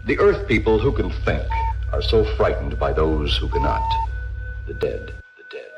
The Earth people who can think are so frightened by those who cannot. The dead. The dead.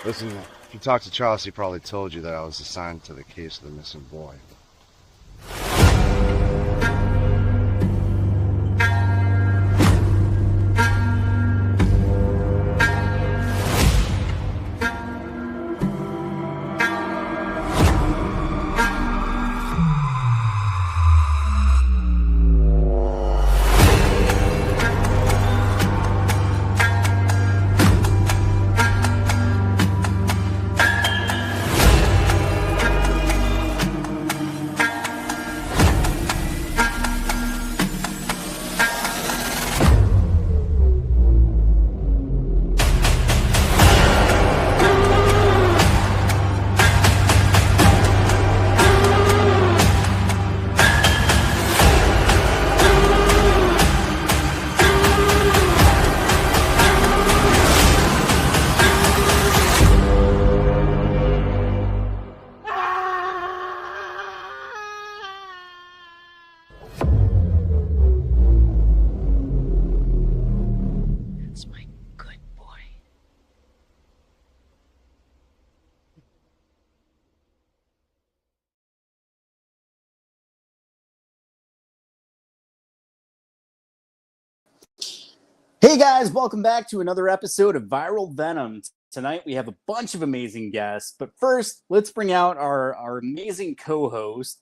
Listen, if you talk to Charles, he probably told you that I was assigned to the case of the missing boy. Hey guys, welcome back to another episode of Viral Venom. Tonight we have a bunch of amazing guests, but first let's bring out our amazing co-host,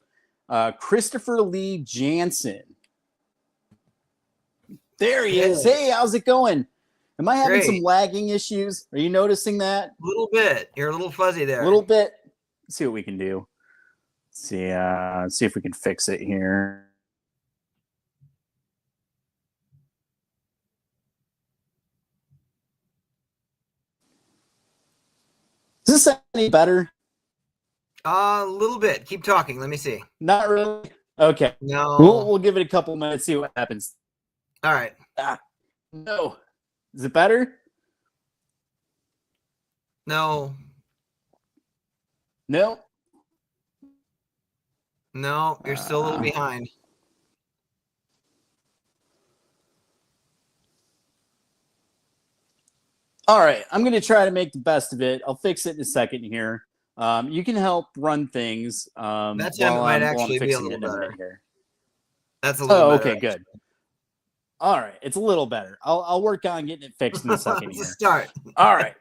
Christopher Lee Jansen. There he is. Hey, how's it going? Am I having some lagging issues? Are you noticing that? A little bit. You're a little fuzzy there. A little bit. Let's see what we can do. Let's see if we can fix it here. Is this any better? A little bit. Keep talking. Let me see. Not really. Okay. No. We'll give it a couple minutes, see what happens. All right. No. Is it better? No. No. No. You're still a little behind. All right. I'm going to try to make the best of it. I'll fix it in a second here. You can help run things. That time might actually be a little better. Here. That's a little better. Okay, good. All right. It's a little better. I'll work on getting it fixed in a second here. Start. All right.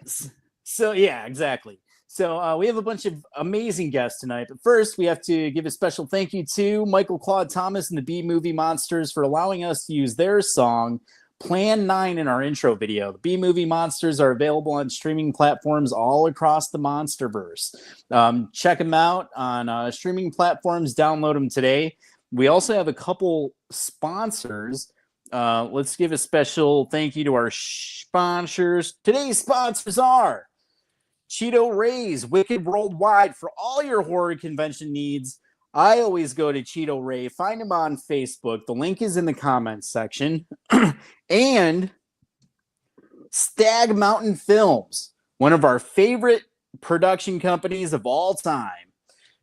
So, yeah, exactly. So we have a bunch of amazing guests tonight. But first, we have to give a special thank you to Michael Claude Thomas and the B Movie Monsters for allowing us to use their song Plan 9 in our intro video. The B Movie Monsters are available on streaming platforms all across the Monsterverse. Check them out on streaming platforms. Download them today. We also have a couple sponsors. Let's give a special thank you to our sponsors. Today's sponsors are Cheeto Rays, Wicked Worldwide for all your horror convention needs. I always go to Cheeto Ray. Find him on Facebook. The link is in the comments section. And Stag Mountain Films, one of our favorite production companies of all time.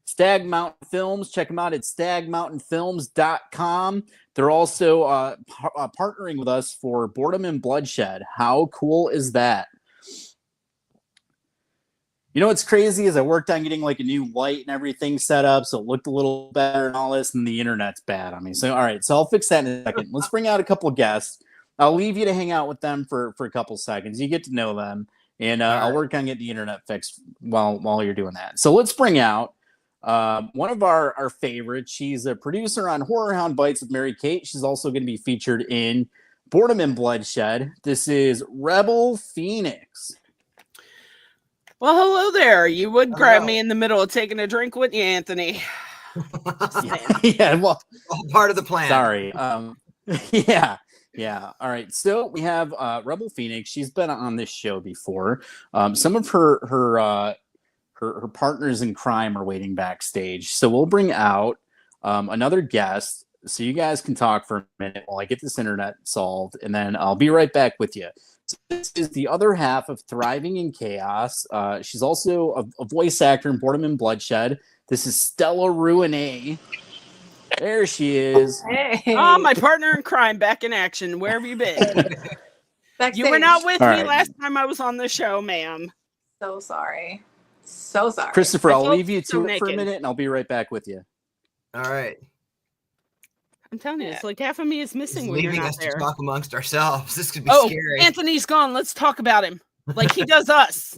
Stag Mountain Films. Check them out at stagmountainfilms.com. They're also partnering with us for Boredom and Bloodshed. How cool is that? You know what's crazy is I worked on getting like a new light and everything set up, so it looked a little better and all this, and the internet's bad on me. So all right, so I'll fix that in a second. Let's bring out a couple of guests. I'll leave you to hang out with them for a couple seconds. You get to know them, and I'll work on getting the internet fixed while you're doing that. So let's bring out one of our favorites. She's a producer on Horror Hound Bites with Mary Kate. She's also going to be featured in Boredom and Bloodshed. This is Rebel Phoenix. Well, hello there. You would grab me in the middle of taking a drink, wouldn't you, Anthony? Yeah, well, All part of the plan. sorry. Yeah. All right. So we have Rebel Phoenix. She's been on this show before. Some of her partners in crime are waiting backstage. So we'll bring out another guest so you guys can talk for a minute while I get this internet solved, and then I'll be right back with you. So this is the other half of Thriving in Chaos. She's also a voice actor in Boredom and Bloodshed. This is Stella Ruinae. There she is. Hey. Oh, my partner in crime, back in action. Where have you been? Backstage. You were not with All me right. last time I was on the show, ma'am. So sorry. So sorry. Christopher, I I'll felt leave you so to it for a naked. minute, and I'll be right back with you. All right. I'm telling you, it's like half of me is missing He's when you're leaving not us there. to talk amongst ourselves. This could be Oh, scary. Anthony's gone. Let's talk about him like he does us.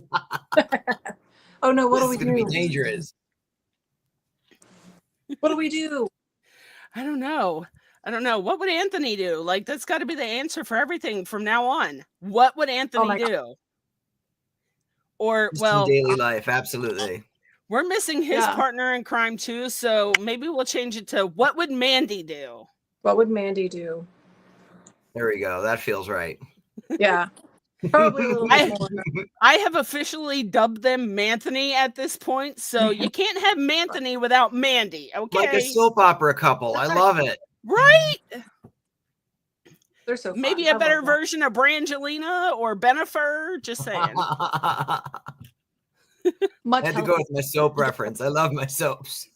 Oh no, what This do is we going to do? be dangerous. What do we do? I don't know. What would Anthony do? Like, that's got to be the answer for everything from now on. What would Anthony my God. do? Or, Just well, in daily life, absolutely. we're missing his Yeah. partner in crime too, so maybe we'll change it to what would Mandy do? What would Mandy do? There we go. That feels right. Yeah. Probably a little bit more. I have officially dubbed them Manthony at this point, so you can't have Manthony without Mandy, okay? Like a soap opera couple. I love it. Right? They're so fun. Maybe I a love better them. version of Brangelina or Benifer, just saying. I Much had to go healthier. with my soap reference. I love my soaps.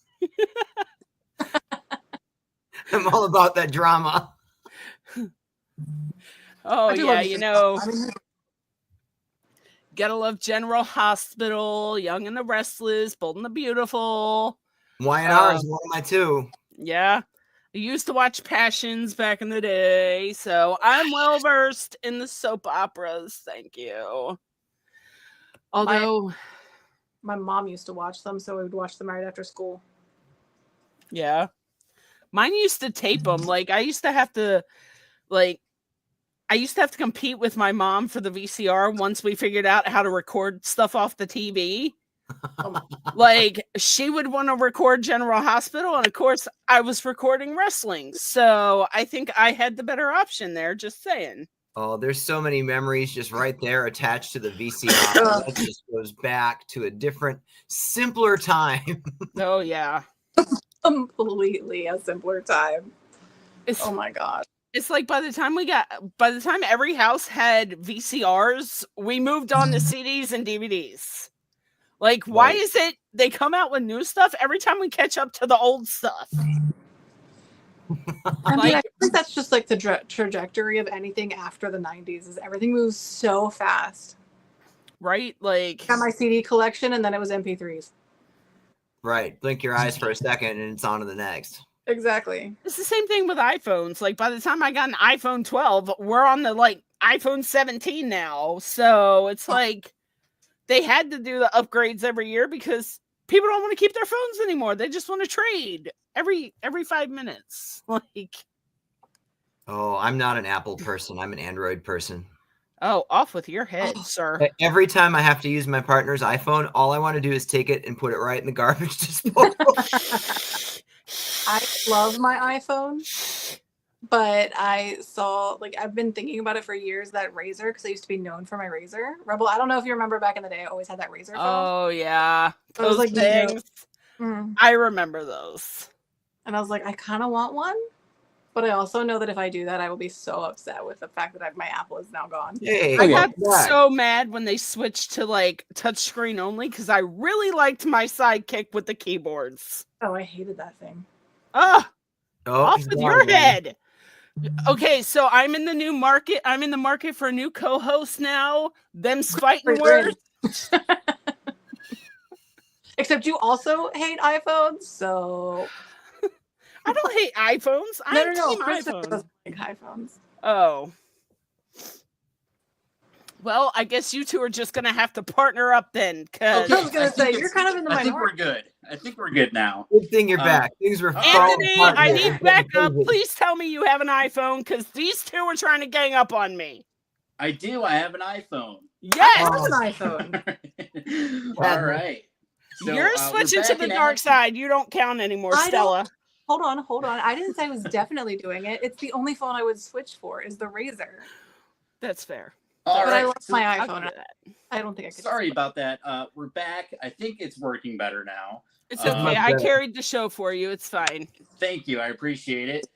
I'm all about that drama. Oh, I do yeah, love you this know, stuff. I mean, gotta love General Hospital, Young and the Restless, Bold and the Beautiful. Y&R is one of my two. Yeah. I used to watch Passions back in the day, so I'm well versed in the soap operas. Thank you. Although, my mom used to watch them, so we would watch them right after school. yeah, mine used to tape them. Like, I used to have to compete with my mom for the VCR once we figured out how to record stuff off the TV. Like, she would want to record General Hospital, and of course I was recording wrestling, so I think I had the better option there, just saying. Oh, there's so many memories just right there attached to the VCR. That just goes back to a different, simpler time. Oh yeah, Completely a simpler time. it's Oh my god. it's like by the time every house had VCRs, we moved on to CDs and DVDs. Like, why Right. is it they come out with new stuff every time we catch up to the old stuff? I mean, Like- I think that's just like the trajectory of anything after the 90s is everything moves so fast. Right? Like, Got my CD collection and then it was MP3s. Right. Blink your eyes for a second and it's on to the next. Exactly. it's the same thing with iPhones. Like, by the time I got an iPhone 12, we're on the iPhone 17 now. So it's like they had to do the upgrades every year because people don't want to keep their phones anymore. They just want to trade every 5 minutes. Like, Oh, I'm not an Apple person. I'm an Android person. oh, off with your head, sir. Every time I have to use my partner's iPhone, all I want to do is take it and put it right in the garbage disposal. I love my iPhone, but I saw, I've been thinking about it for years, that razor, because I used to be known for my razor. Rebel, I don't know if you remember back in the day, I always had that razor phone. Oh, yeah. I was Those like, things. Mm. I remember those. And I was like, I kind of want one, but I also know that if I do that, I will be so upset with the fact that my Apple is now gone. Hey, I Okay. got back. so mad when they switched to touchscreen only because I really liked my Sidekick with the keyboards. Oh, I hated that thing. Ah, Oh, off he's with gone your again. head. Okay, so I'm in the new market. I'm in the market for a new co-host now. Them's fighting Wait, words. Except you also hate iPhones, so I don't hate iPhones. I'm team Krista iPhone. doesn't like iPhones. Oh. Well, I guess you two are just gonna have to partner up then, because I was gonna say you're kind of in the I think we're minority. good. I think we're good now. Good thing you're back. Things were falling Anthony, apart I here. need It's getting backup. crazy. Please tell me you have an iPhone, because these two are trying to gang up on me. I do. I have an iPhone. Yes, I have an iPhone. All right. So, you're we're switching to back the in dark action. side. You don't count anymore, I Stella. Hold on. I didn't say I was definitely doing it. It's the only phone I would switch for is the Razor. That's fair. All But I right. love So, my I'll iPhone. give you that. I don't think I could. sorry about that. We're back. I think it's working better now. It's Uh, okay. I carried the show for you. It's fine. Thank you. I appreciate it.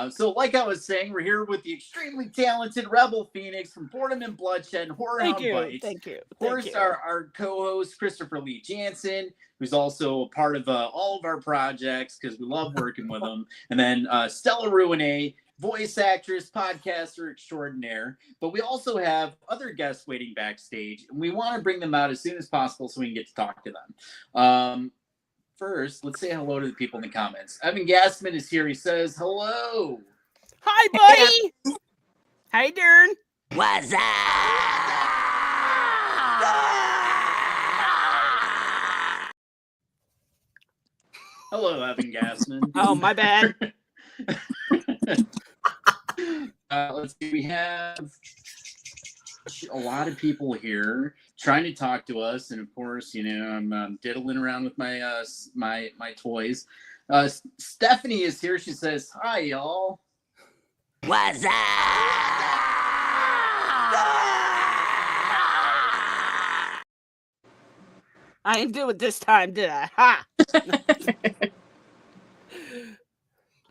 So, like I was saying, we're here with the extremely talented Rebel Phoenix from Boredom and Bloodshed and Horror Thank Hound you. Bites. Thank you. Of course, Thank you. our co-host Christopher Lee Jansen, who's also a part of all of our projects because we love working with him. And then Stella Ruinae, voice actress, podcaster extraordinaire. But we also have other guests waiting backstage, and we want to bring them out as soon as possible so we can get to talk to them. First, let's say hello to the people in the comments. Evan Gassman is here. He says hello. Hi, buddy. How you doing? What's up? Hello, Evan Gassman. Oh, my bad. Let's see. We have a lot of people here trying to talk to us, and of course, you know, I'm diddling around with my my toys. Stephanie is here. She says, "Hi, y'all." What's up? I didn't do it this time, did I? Ha!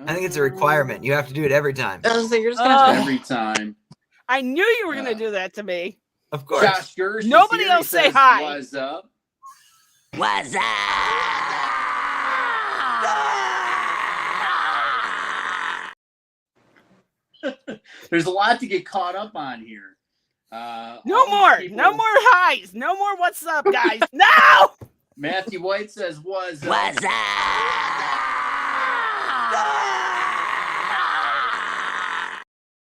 I think it's a requirement. You have to do it every time. I was gonna say, you're just gonna have to Every time. I knew you were going to do that to me. Of course. Josh Gersh is Nobody here. He else say says, hi. What's up? What's up? There's a lot to get caught up on here. No all more. these people- No more highs. No more what's up, guys. No! Matthew White says, "What's up?" What's up?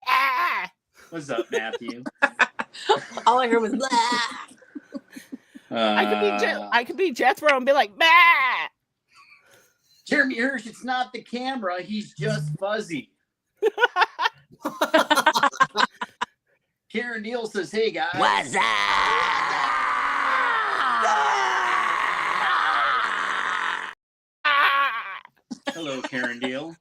Ah! What's up, Matthew? all I heard was blah. I could be Jethro and be like, bah! Jeremy Hirsch, it's not the camera. He's just fuzzy. Karen Neal says, "Hey, guys." What's up? Ah! Hello, Karen Deal.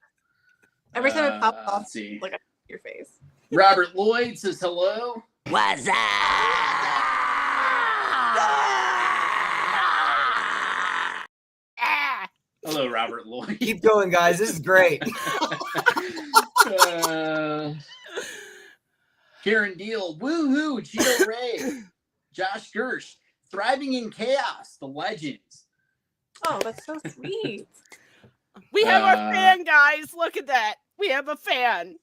Every time it pops off, Let's see. like your face. Robert Lloyd says hello. What's up? Ah! Hello, Robert Lloyd. Keep going, guys. This is great. Karen Deal. Woohoo. Gio Ray. Josh Gersh. Thriving in Chaos. The Legends. Oh, that's so sweet. We have our Uh, fan, guys. Look at that. We have a fan.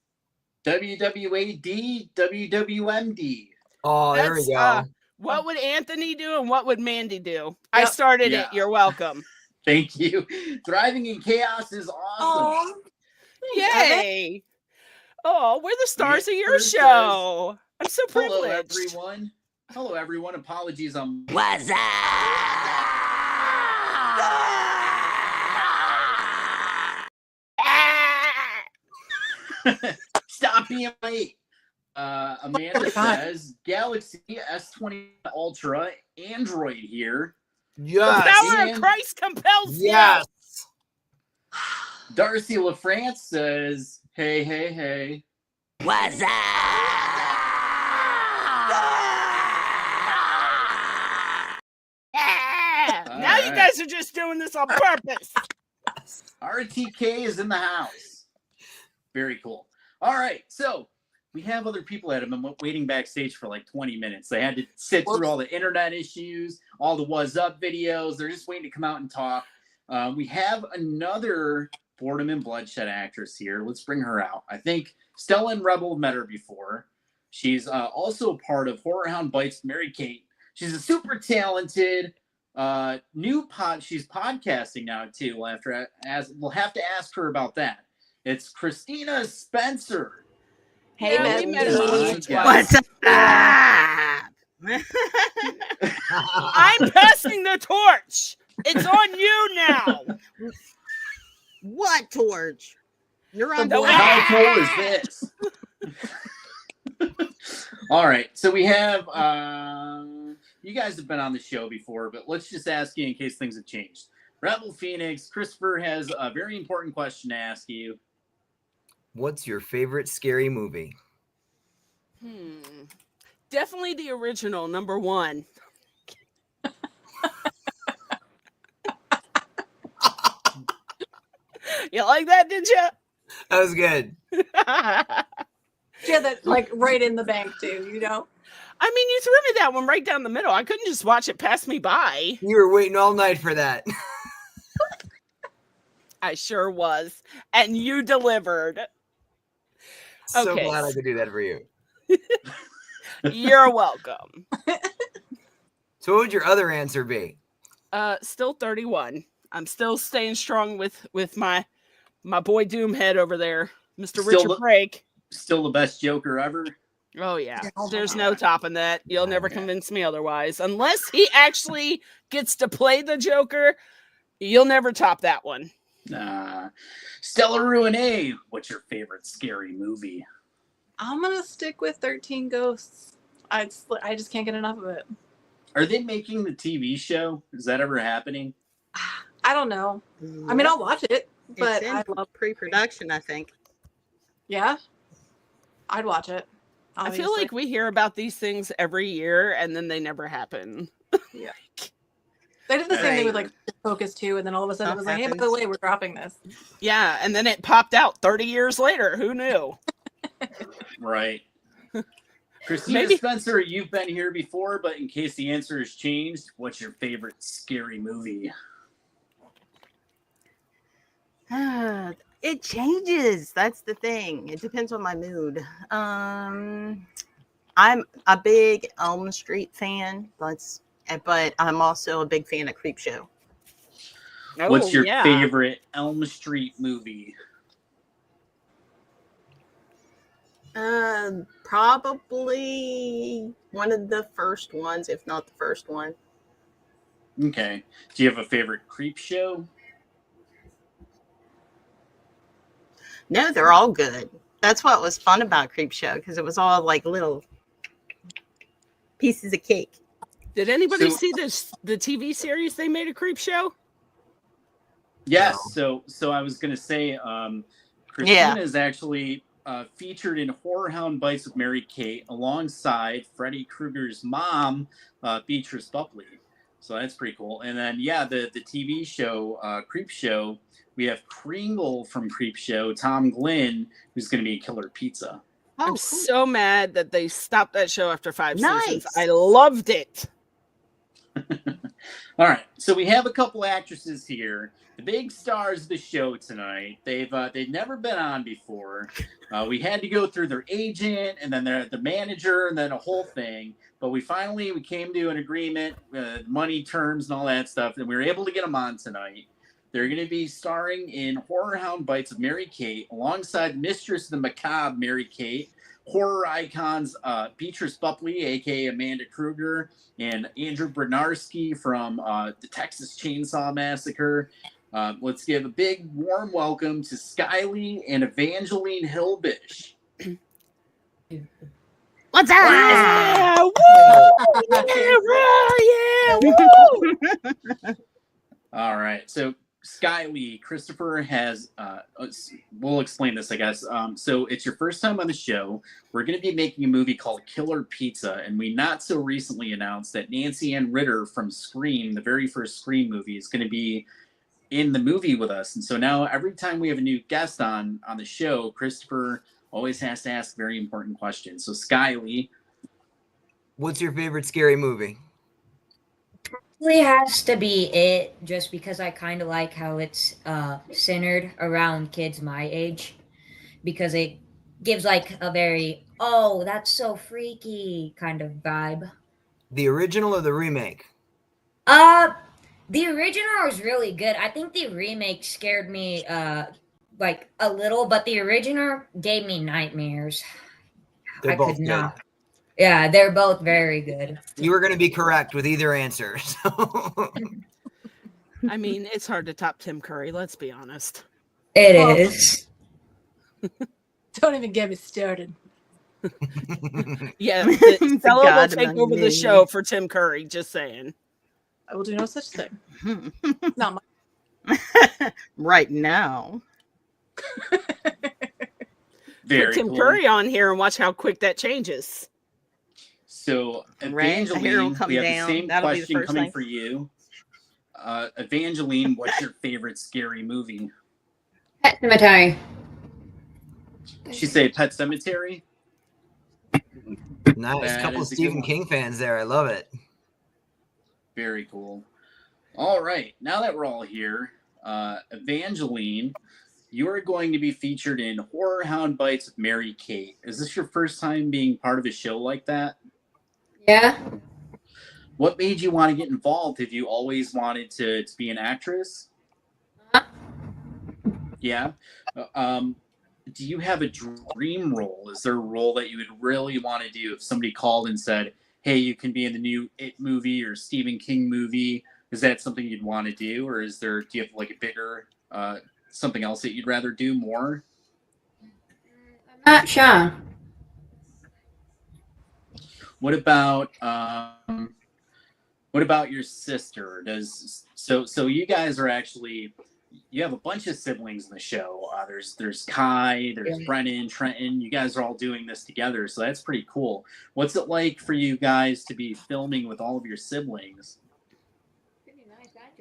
WWAD. WWMD. Oh, there we That's, go. What would Anthony do and what would Mandy do? I Yep. started Yeah. it. You're welcome. Thank you. Thriving in Chaos is awesome. Oh, Yay. Oh, we're the stars of your First show. I'm so Hello, privileged. everyone. Hello, everyone. Apologies. What's up? Ah! Stop being late. Amanda says Galaxy S20 Ultra Android here. The Yes. power of And- Christ compels Yes. Darcy LaFrance says, "Hey, hey, hey." What's up? Ah! All Now you right. guys are just doing this on purpose. RTK is in the house. Very cool. All right, so we have other people that have been waiting backstage for like 20 minutes. They had to sit through all the internet issues, all the "What's Up" videos. They're just waiting to come out and talk. We have another Boredom and Bloodshed actress here. Let's bring her out. I think Stella and Rebel have met her before. She's also a part of Horror Hound Bites, Mary Kate. She's a super talented New pod. She's podcasting now too. We'll have to ask her about that. It's Christina Spencer. Hey, Yeah, we met her My twice. God. What's up? I'm passing the torch. It's on you now. What torch? You're on The board. How cool is this? All right, so we have you guys have been on the show before, but let's just ask you in case things have changed. Rebel Phoenix, Christopher has a very important question to ask you. What's your favorite scary movie? Definitely the original, number 1. You like that, did you? That was good. She had that like right in the bank too, you know? I mean, you threw me that one right down the middle. I couldn't just watch it pass me by. You were waiting all night for that. I sure was. And you delivered. So Okay. glad I could do that for you. You're welcome. So what would your other answer be? Still 31. I'm still staying strong with my boy Doomhead over there, Mr. Richard Brake. Still the best Joker ever. Oh yeah, there's no topping that. You'll never convince me otherwise. Unless he actually gets to play the Joker, you'll never top that one. Stella Ruinae, what's your favorite scary movie? I'm gonna stick with 13 Ghosts. I just can't get enough of it. Are they making the TV show? Is that ever happening? I don't know. I mean, I'll watch it, but It's in I love pre-production, I think. Yeah, I'd watch it. I feel obviously. like we hear about these things every year and then they never happen. Yeah. They did the same thing with like Focus 2, and then all of a sudden it was like, hey, by the way, we're dropping this. Yeah, and then it popped out 30 years later. Who knew? Right. Christina Spencer, you've been here before, but in case the answer has changed, what's your favorite scary movie? It changes. That's the thing. It depends on my mood. I'm a big Elm Street fan, but I'm also a big fan of Creepshow. What's your favorite Elm Street movie? Probably one of the first ones, if not the first one. Okay. Do you have a favorite Creepshow? No, they're all good. That's what was fun about Creepshow, because it was all like little pieces of cake. Did anybody see the TV series they made a Creepshow? Yes. So I was going to say, Christina is actually featured in HOUND Bites with Mary Kate alongside Freddy Krueger's mom, Beatrice Buckley. So that's pretty cool. And then, the TV show, Creepshow, we have Kringle from Creepshow, Tom Glynn, who's going to be Killer Pizza. Oh, I'm so mad that they stopped that show after 5 seasons. Nice. I loved it. All right, so we have a couple actresses here, the big stars of the show tonight. They've never been on before. We had to go through their agent and then the manager and then a whole thing. But we came to an agreement, money terms and all that stuff, and we were able to get them on tonight. They're going to be starring in HOUND Bites of Mary Kate alongside Mistress of the Macabre Mary Kate, horror icons Beatrice Buckley, aka Amanda Kruger, and Andrew Bryniarski from the Texas Chainsaw Massacre. Let's give a big warm welcome to Skylee and Evangeline Hilbish. What's up? Yeah, woo! Yeah, woo! All right, so Skylee, Christopher has, we'll explain this, I guess. So it's your first time on the show. We're going to be making a movie called Killer Pizza, and we not so recently announced that Nancy Ann Ritter from Scream, the very first Scream movie, is going to be in the movie with us. And so now every time we have a new guest on the show, Christopher always has to ask very important questions. So Skylee, What's your favorite scary movie? Probably has to be it, just because I kind of like how it's centered around kids my age, because it gives like a very, oh, that's so freaky kind of vibe. The original or the remake? The original was really good. I think the remake scared me like a little, but the original gave me nightmares. They're I both could good. not. Yeah, they're both very good. You were going to be correct with either answer. So. I mean, it's hard to top Tim Curry, let's be honest. It Oh. is. Don't even get me started. Yeah, The Stella will God take among over the men. show for Tim Curry, just saying. I will do no such thing. Not my. Right now. Very Put Tim cool. Curry on here and watch how quick that changes. So, Right, the hair will Evangeline, come we have down. the same That'll be the question first coming thing. for you. Evangeline, what's your favorite scary movie? Pet Cemetery. She say Pet Cemetery. Nice. That Couple of is a good Stephen one. King fans there. I love it. Very cool. All right, now that we're all here, Evangeline, you are going to be featured in Horror Hound Bites with Mary Kate. Is this your first time being part of a show like that? Yeah. What made you want to get involved? Have you always wanted to be an actress? Yeah. Do you have a dream role? Is there a role that you would really want to do if somebody called and said, hey, you can be in the new It movie or Stephen King movie? Is that something you'd want to do? Or do you have like a bigger, something else that you'd rather do more? I'm not sure. What about your sister? So you guys are actually, you have a bunch of siblings in the show. There's Kai, there's Brennan, Trenton. You guys are all doing this together, so that's pretty cool. What's it like for you guys to be filming with all of your siblings?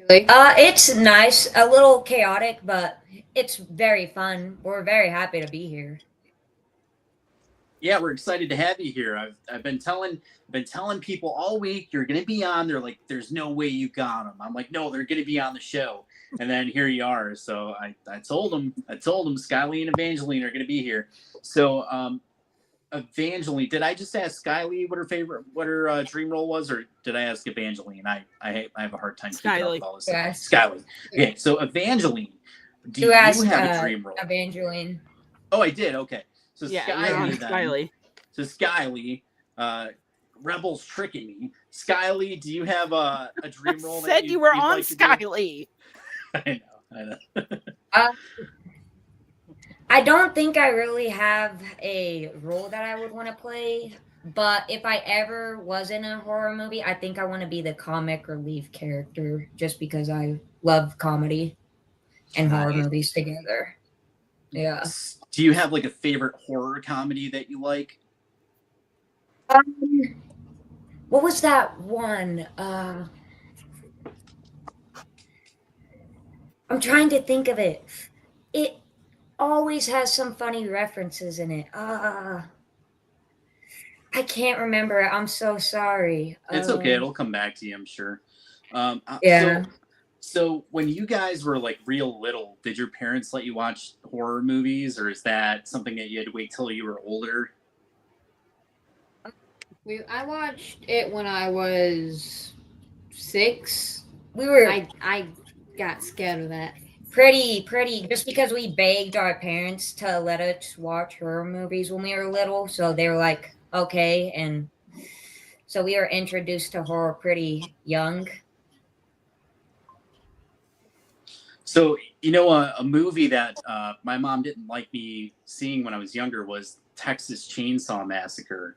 It's nice, a little chaotic, but it's very fun. We're very happy to be here. Yeah, we're excited to have you here. I've been telling people all week you're going to be on. They're like, "There's no way you got them." I'm like, "No, they're going to be on the show." And then here you are. So I told them, Skylee and Evangeline are going to be here. So Evangeline, did I just ask Skylee what her dream role was, or did I ask Evangeline? I have a hard time keeping up with all this stuff. Skylee. Okay, so Evangeline, do you have a dream role? Evangeline. Oh, I did. Okay. So Yeah, Skylee, you're on then. Skylee. So Skylee, Rebel's tricking me. Skylee, do you have a dream role? Said you were you'd on like to do? Skylee. I know. I don't think I really have a role that I would want to play, but if I ever was in a horror movie, I think I want to be the comic relief character just because I love comedy and horror movies together. Yeah. Do you have like a favorite horror comedy that you like? What was that one? I'm trying to think of it. It always has some funny references in it. I can't remember it. I'm so sorry. It's okay. It'll come back to you, I'm sure. Yeah. So when you guys were like real little, did your parents let you watch horror movies, or is that something that you had to wait till you were older? I watched it when I was 6. We were I got scared of that. pretty just because we begged our parents to let us watch horror movies when we were little, so they were like, okay, and so we were introduced to horror pretty young. So, a movie that my mom didn't like me seeing when I was younger was Texas Chainsaw Massacre.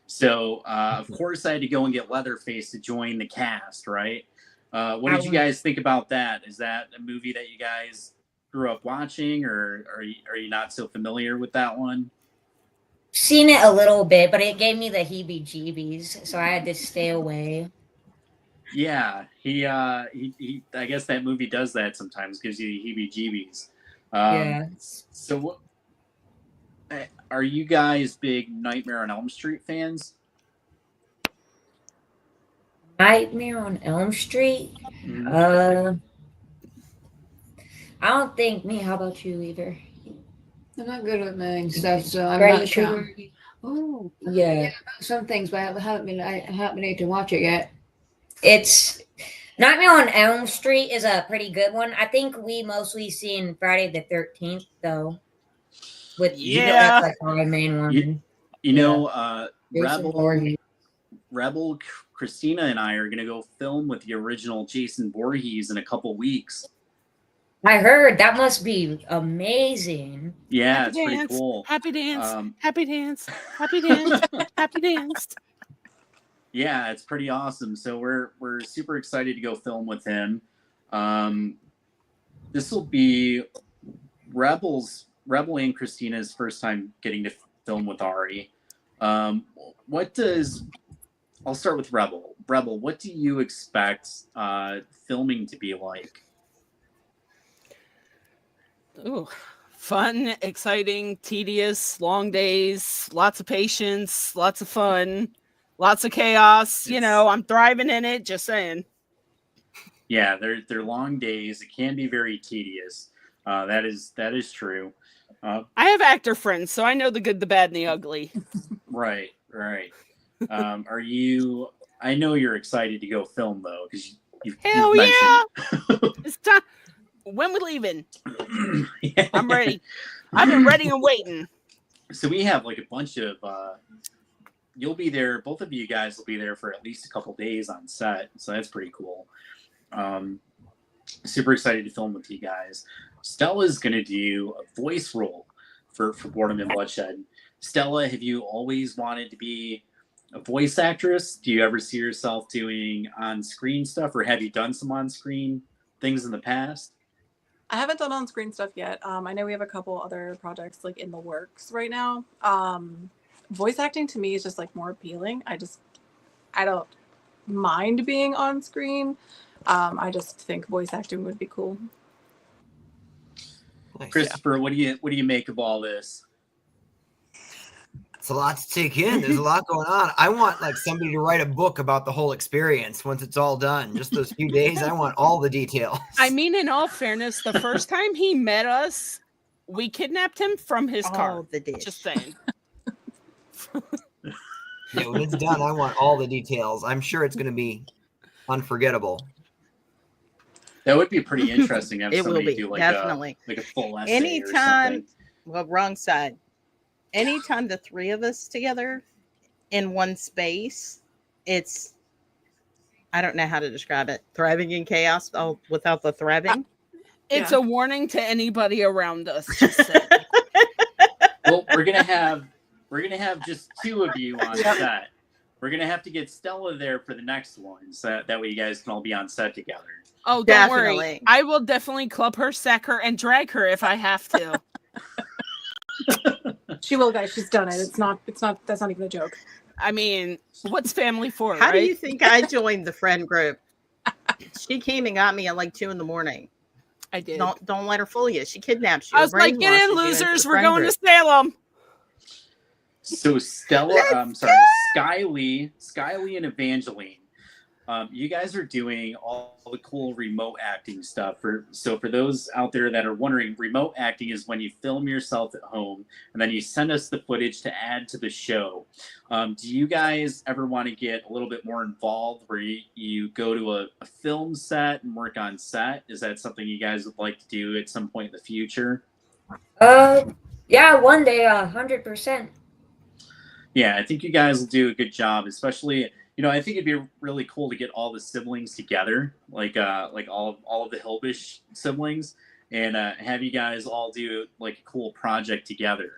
So, of course, I had to go and get Leatherface to join the cast, right? What did you guys think about that? Is that a movie that you guys grew up watching, or are you not so familiar with that one? Seen it a little bit, but it gave me the heebie-jeebies, so I had to stay away. Yeah, he I guess that movie does that sometimes, gives you the heebie-jeebies. Yeah. So what? Are you guys big Nightmare on Elm Street fans? Nightmare on Elm Street? Mm-hmm. I don't think me. How about you, either? I'm not good at knowing stuff, so I'm Freddy not sure. Krueger? Oh, Yeah. some things, but I haven't been able to watch it yet. It's Nightmare on Elm Street is a pretty good one. I think we mostly seen Friday the 13th though. With Yeah. that's like our main one. You Yeah. know, Jason Voorhees. Rebel, Christina, and I are gonna go film with the original Jason Voorhees in a couple weeks. I heard that must be amazing. Yeah, Happy it's dance, pretty cool. happy dance, happy dance, happy dance, happy dance. Yeah, it's pretty awesome. So we're super excited to go film with him. This will be Rebel and Christina's first time getting to film with Ari. I'll start with Rebel. Rebel, what do you expect filming to be like? Ooh, fun, exciting, tedious, long days, lots of patience, lots of fun, lots of chaos. You know, I'm thriving in it. Just saying. Yeah, they're long days. It can be very tedious. That is true. I have actor friends, so I know the good, the bad, and the ugly. Right. Are you? I know you're excited to go film though, because you've yeah! It's time. When we leaving? Yeah. I'm ready. I've been ready and waiting. So we have like a bunch of. You'll be there. Both of you guys will be there for at least a couple days on set, so that's pretty cool. Super excited to film with you guys. Stella's gonna do a voice role for Boredom and Bloodshed. Stella, have you always wanted to be a voice actress? Do you ever see yourself doing on-screen stuff, or have you done some on-screen things in the past? I haven't done on-screen stuff yet. I know we have a couple other projects like in the works right now. Voice acting to me is just like more appealing. I don't mind being on screen. I just think voice acting would be cool. Nice, Christopher, what do you make of all this? It's a lot to take in. There's a lot going on. I want like somebody to write a book about the whole experience once it's all done. Just those few days, I want all the details. I mean, in all fairness, the first time he met us, we kidnapped him from his car. The dish. Just saying. Yeah, when it's done, I want all the details. I'm sure it's going to be unforgettable. That would be pretty interesting. Have It will somebody be, do like definitely. a full essay or Anytime, something. well, wrong side. Anytime the three of us together in one space, it's, I don't know how to describe it. Thriving in chaos without the thriving. It's a warning to anybody around us. Just saying. Well, we're gonna have just two of you on set. We're gonna have to get Stella there for the next one, so that way you guys can all be on set together. Oh, don't worry. I will definitely club her, sack her, and drag her if I have to. She will, guys. She's done it. It's not. That's not even a joke. I mean, what's family for? How right? do you think I joined the friend group? She came and got me at like 2 a.m. I did. Don't let her fool you. She kidnaps you. I was like, get in, losers. We're going to Salem. So Stella, Skylee and Evangeline, you guys are doing all the cool remote acting stuff. For those out there that are wondering, remote acting is when you film yourself at home and then you send us the footage to add to the show. Do you guys ever want to get a little bit more involved where you go to a film set and work on set? Is that something you guys would like to do at some point in the future? Yeah, one day, 100%. Yeah, I think you guys will do a good job, especially, I think it'd be really cool to get all the siblings together, like all of the Hilbish siblings, and have you guys all do like a cool project together.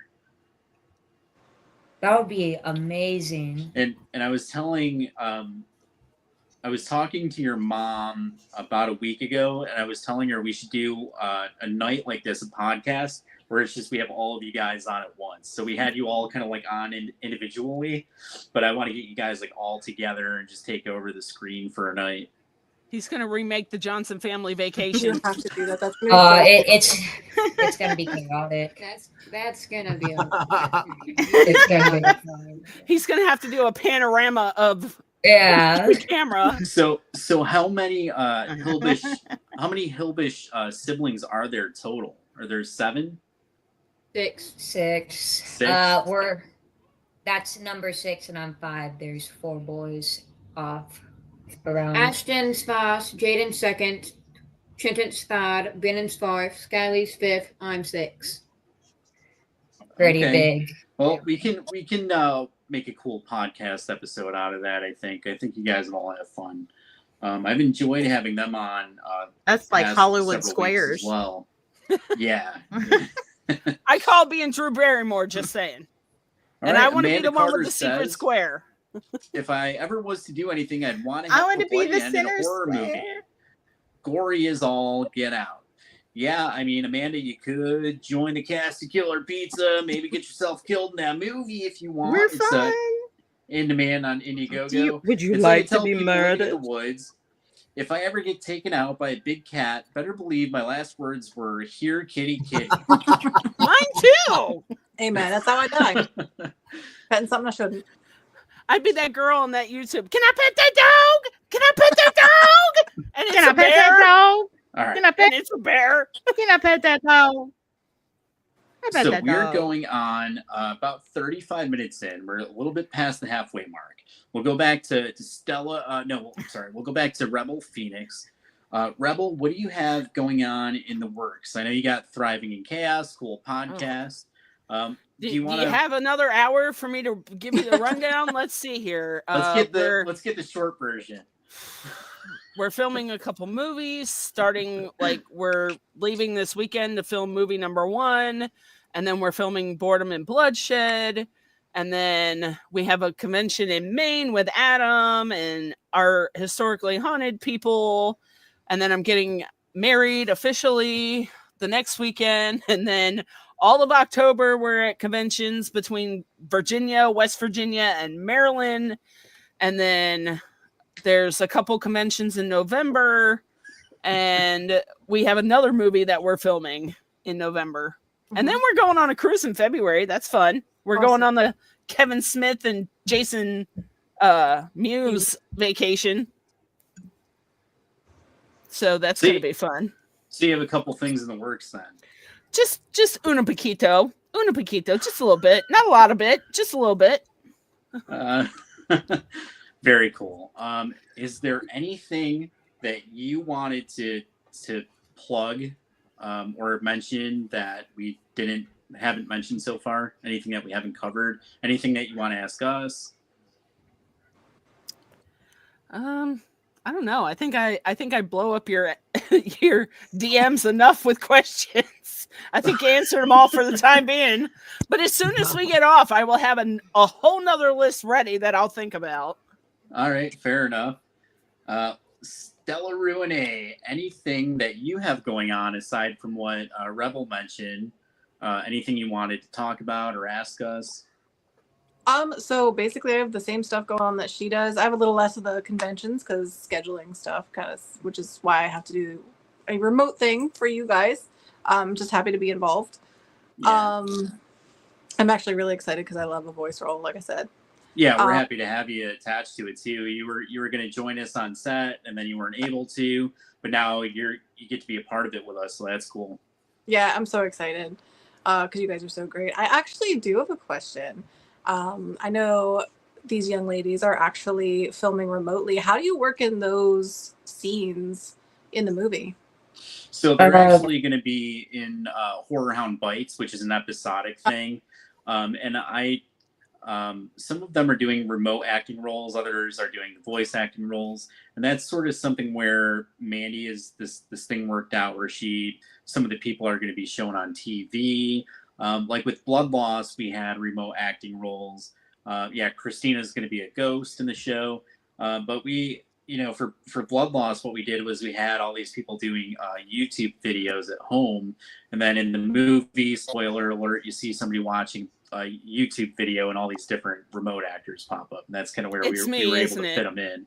That would be amazing. And I was talking to your mom about a week ago, and I was telling her we should do a night like this, a podcast, where it's just we have all of you guys on at once. So we had you all kind of like on individually, but I want to get you guys like all together and just take over the screen for a night. He's gonna remake the Johnson Family Vacation. You have to do that. That's it's gonna be chaotic. That's gonna be. It's gonna be fun. He's gonna have to do a panorama of the camera. So how many Hilbish siblings are there total? Are there 7? 6. That's number 6, and I'm 5. There's 4 boys off around. Ashton's fast, Jaden's second, Trenton's third, Brennan's fourth, Skylee's fifth, I'm sixth. Pretty Okay. big. Well, we can make a cool podcast episode out of that. I think you guys will all have fun. I've enjoyed having them on. That's like past Hollywood several weeks Squares. as well. Yeah. I call being Drew Barrymore, just saying. All And right, I want to be Amanda the one Carter with the secret says, square. If I ever was to do anything, I'd want to I have want to be the bloody end in center a horror movie. square. Gory is all get out. Yeah, I mean, Amanda, you could join the cast of Killer Pizza, maybe get yourself killed in that movie if you want. We're It's fine. in demand on Indiegogo. Would you It's like I to tell be people living murdered? in the woods, if I ever get taken out by a big cat, better believe my last words were, "Here, kitty, kitty." Mine too. Amen. That's how I die. Petting something I shouldn't. I'd be that girl on that YouTube. Can I pet that dog? Can I pet that dog? And it's Can a I pet bear. that dog? All right. Can I pet? And it's a bear. Can I pet that dog? I pet So that we're dog. going on about 35 minutes in. We're a little bit past the halfway mark. We'll go back to Stella. We'll go back to Rebel Phoenix. Rebel, what do you have going on in the works? I know you got Thriving in Chaos, cool podcast. Do you want to have another hour for me to give you the rundown? Let's see here. let's get the short version. We're filming a couple movies, starting we're leaving this weekend to film movie number 1, and then we're filming Boredom and Bloodshed, and then we have a convention in Maine with Adam and our historically haunted people, and then I'm getting married officially the next weekend, and then all of October we're at conventions between Virginia, West Virginia, and Maryland, and then there's a couple conventions in November, and we have another movie that we're filming in November. And then we're going on a cruise in February. That's fun. We're going on the Kevin Smith and Jason Mewes vacation. So that's going to be fun. So you have a couple things in the works then. Just un poquito, just a little bit. Not a lot of it, just a little bit. Very cool. Is there anything that you wanted to plug or mention that we haven't mentioned so far? Anything that we haven't covered? Anything that you want to ask us? I don't know. I think I blow up your your DMs enough with questions. I think I answered them all for the time being. But as soon as we get off, I will have a whole nother list ready that I'll think about. All right, fair enough. Stella Ruinae, anything that you have going on aside from what Rebel mentioned? Anything you wanted to talk about or ask us? So basically I have the same stuff going on that she does. I have a little less of the conventions because scheduling stuff which is why I have to do a remote thing for you guys. I'm just happy to be involved. Yeah. I'm actually really excited because I love a voice role, like I said. Yeah, we're happy to have you attached to it too. You were going to join us on set, and then you weren't able to, but now you get to be a part of it with us, so that's cool. Yeah, I'm so excited because you guys are so great. I actually do have a question. I know these young ladies are actually filming remotely. How do you work in those scenes in the movie? So they're actually going to be in Horror Hound Bites, which is an episodic thing, and some of them are doing remote acting roles, others are doing the voice acting roles, and that's sort of something where Mandy is this thing worked out where some of the people are going to be shown on TV. Like with Blood Loss, we had remote acting roles. Christina is going to be a ghost in the show, but we, for Blood Loss, what we did was we had all these people doing YouTube videos at home, and then in the movie, spoiler alert, you see somebody watching a YouTube video and all these different remote actors pop up, and that's kind of where we were able to fit them in.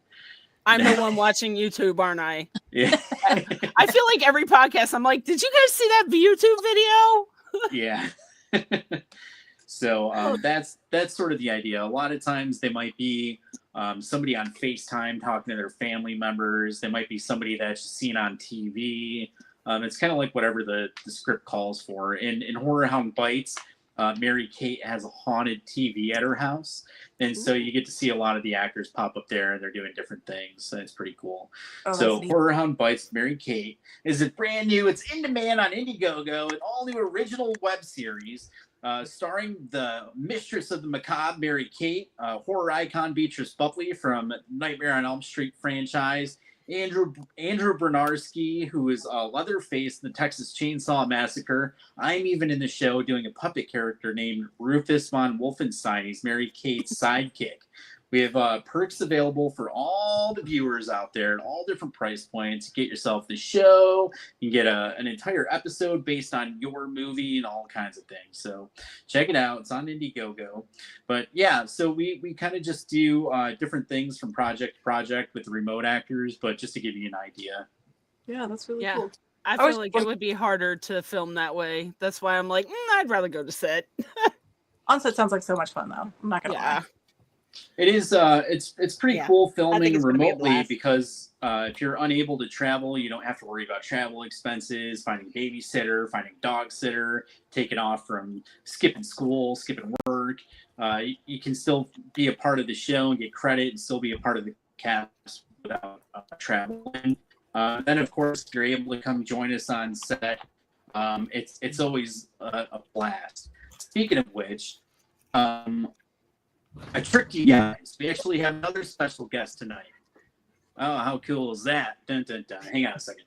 I'm the one watching YouTube, aren't I? Yeah. I feel like every podcast I'm like, did you guys see that YouTube video? Yeah. So that's sort of the idea. A lot of times they might be somebody on FaceTime talking to their family members. They might be somebody that's just seen on TV. It's kind of like whatever the script calls for. In Horror Hound Bites, Mary Kate has a haunted TV at her house. And so you get to see a lot of the actors pop up there and they're doing different things. So it's pretty cool. So Horror Hound Bites Mary Kate is a brand new, it's in demand on Indiegogo, an all new original web series starring the mistress of the macabre, Mary Kate, horror icon Beatrice Buckley from Nightmare on Elm Street franchise, Andrew Bernarski, who is Leatherface in the Texas Chainsaw Massacre. I'm even in the show doing a puppet character named Rufus von Wolfenstein. He's Mary Kate's sidekick. We have perks available for all the viewers out there at all different price points. Get yourself the show. You can get an entire episode based on your movie and all kinds of things. So check it out. It's on Indiegogo. But yeah, so we kind of just do different things from project to project with the remote actors, but just to give you an idea. Yeah, that's really cool. I feel like it would be harder to film that way. That's why I'm like, I'd rather go to set. On set sounds like so much fun, though. I'm not going to lie. It is. It's pretty cool filming remotely because if you're unable to travel, you don't have to worry about travel expenses, finding babysitter, finding dog sitter, taking off from skipping school, skipping work. You can still be a part of the show and get credit and still be a part of the cast without traveling. Then, of course, you're able to come join us on set. It's always a blast. Speaking of which, I tricked you guys. We actually have another special guest tonight. Oh, how cool is that? Dun, dun, dun. Hang on a second.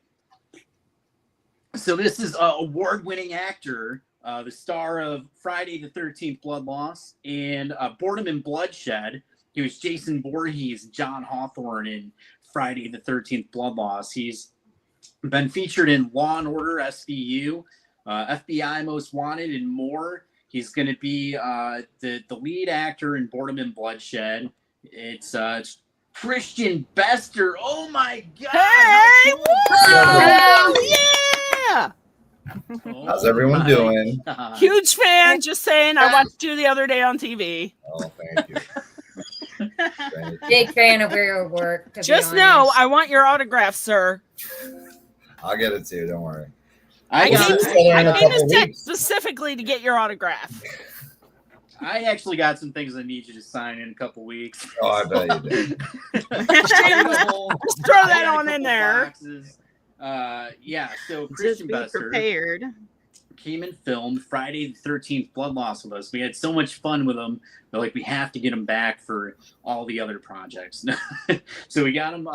So this is award-winning actor, the star of Friday the 13th Blood Loss and BOREDOM and Bloodshed. He was Jason Voorhees, John Hawthorne in Friday the 13th Blood Loss. He's been featured in Law & Order SVU, FBI Most Wanted, and more. He's going to be the lead actor in BOREDOM and Bloodshed. It's Christian Bester. Oh my God! Hey! Hell yeah! How's everyone doing? Huge fan. Just saying. I watched you the other day on TV. Oh, thank you. Big fan of your work. Just know, I want your autograph, sir. I'll get it to you. Don't worry. I came to text specifically to get your autograph. I actually got some things I need you to sign in a couple weeks. Oh, I bet you did. Just throw that on in there. Boxes. Yeah, so Christian Bester prepared. Came and filmed Friday the 13th Blood Loss with us. We had so much fun with him. But like, we have to get him back for all the other projects. So we got him.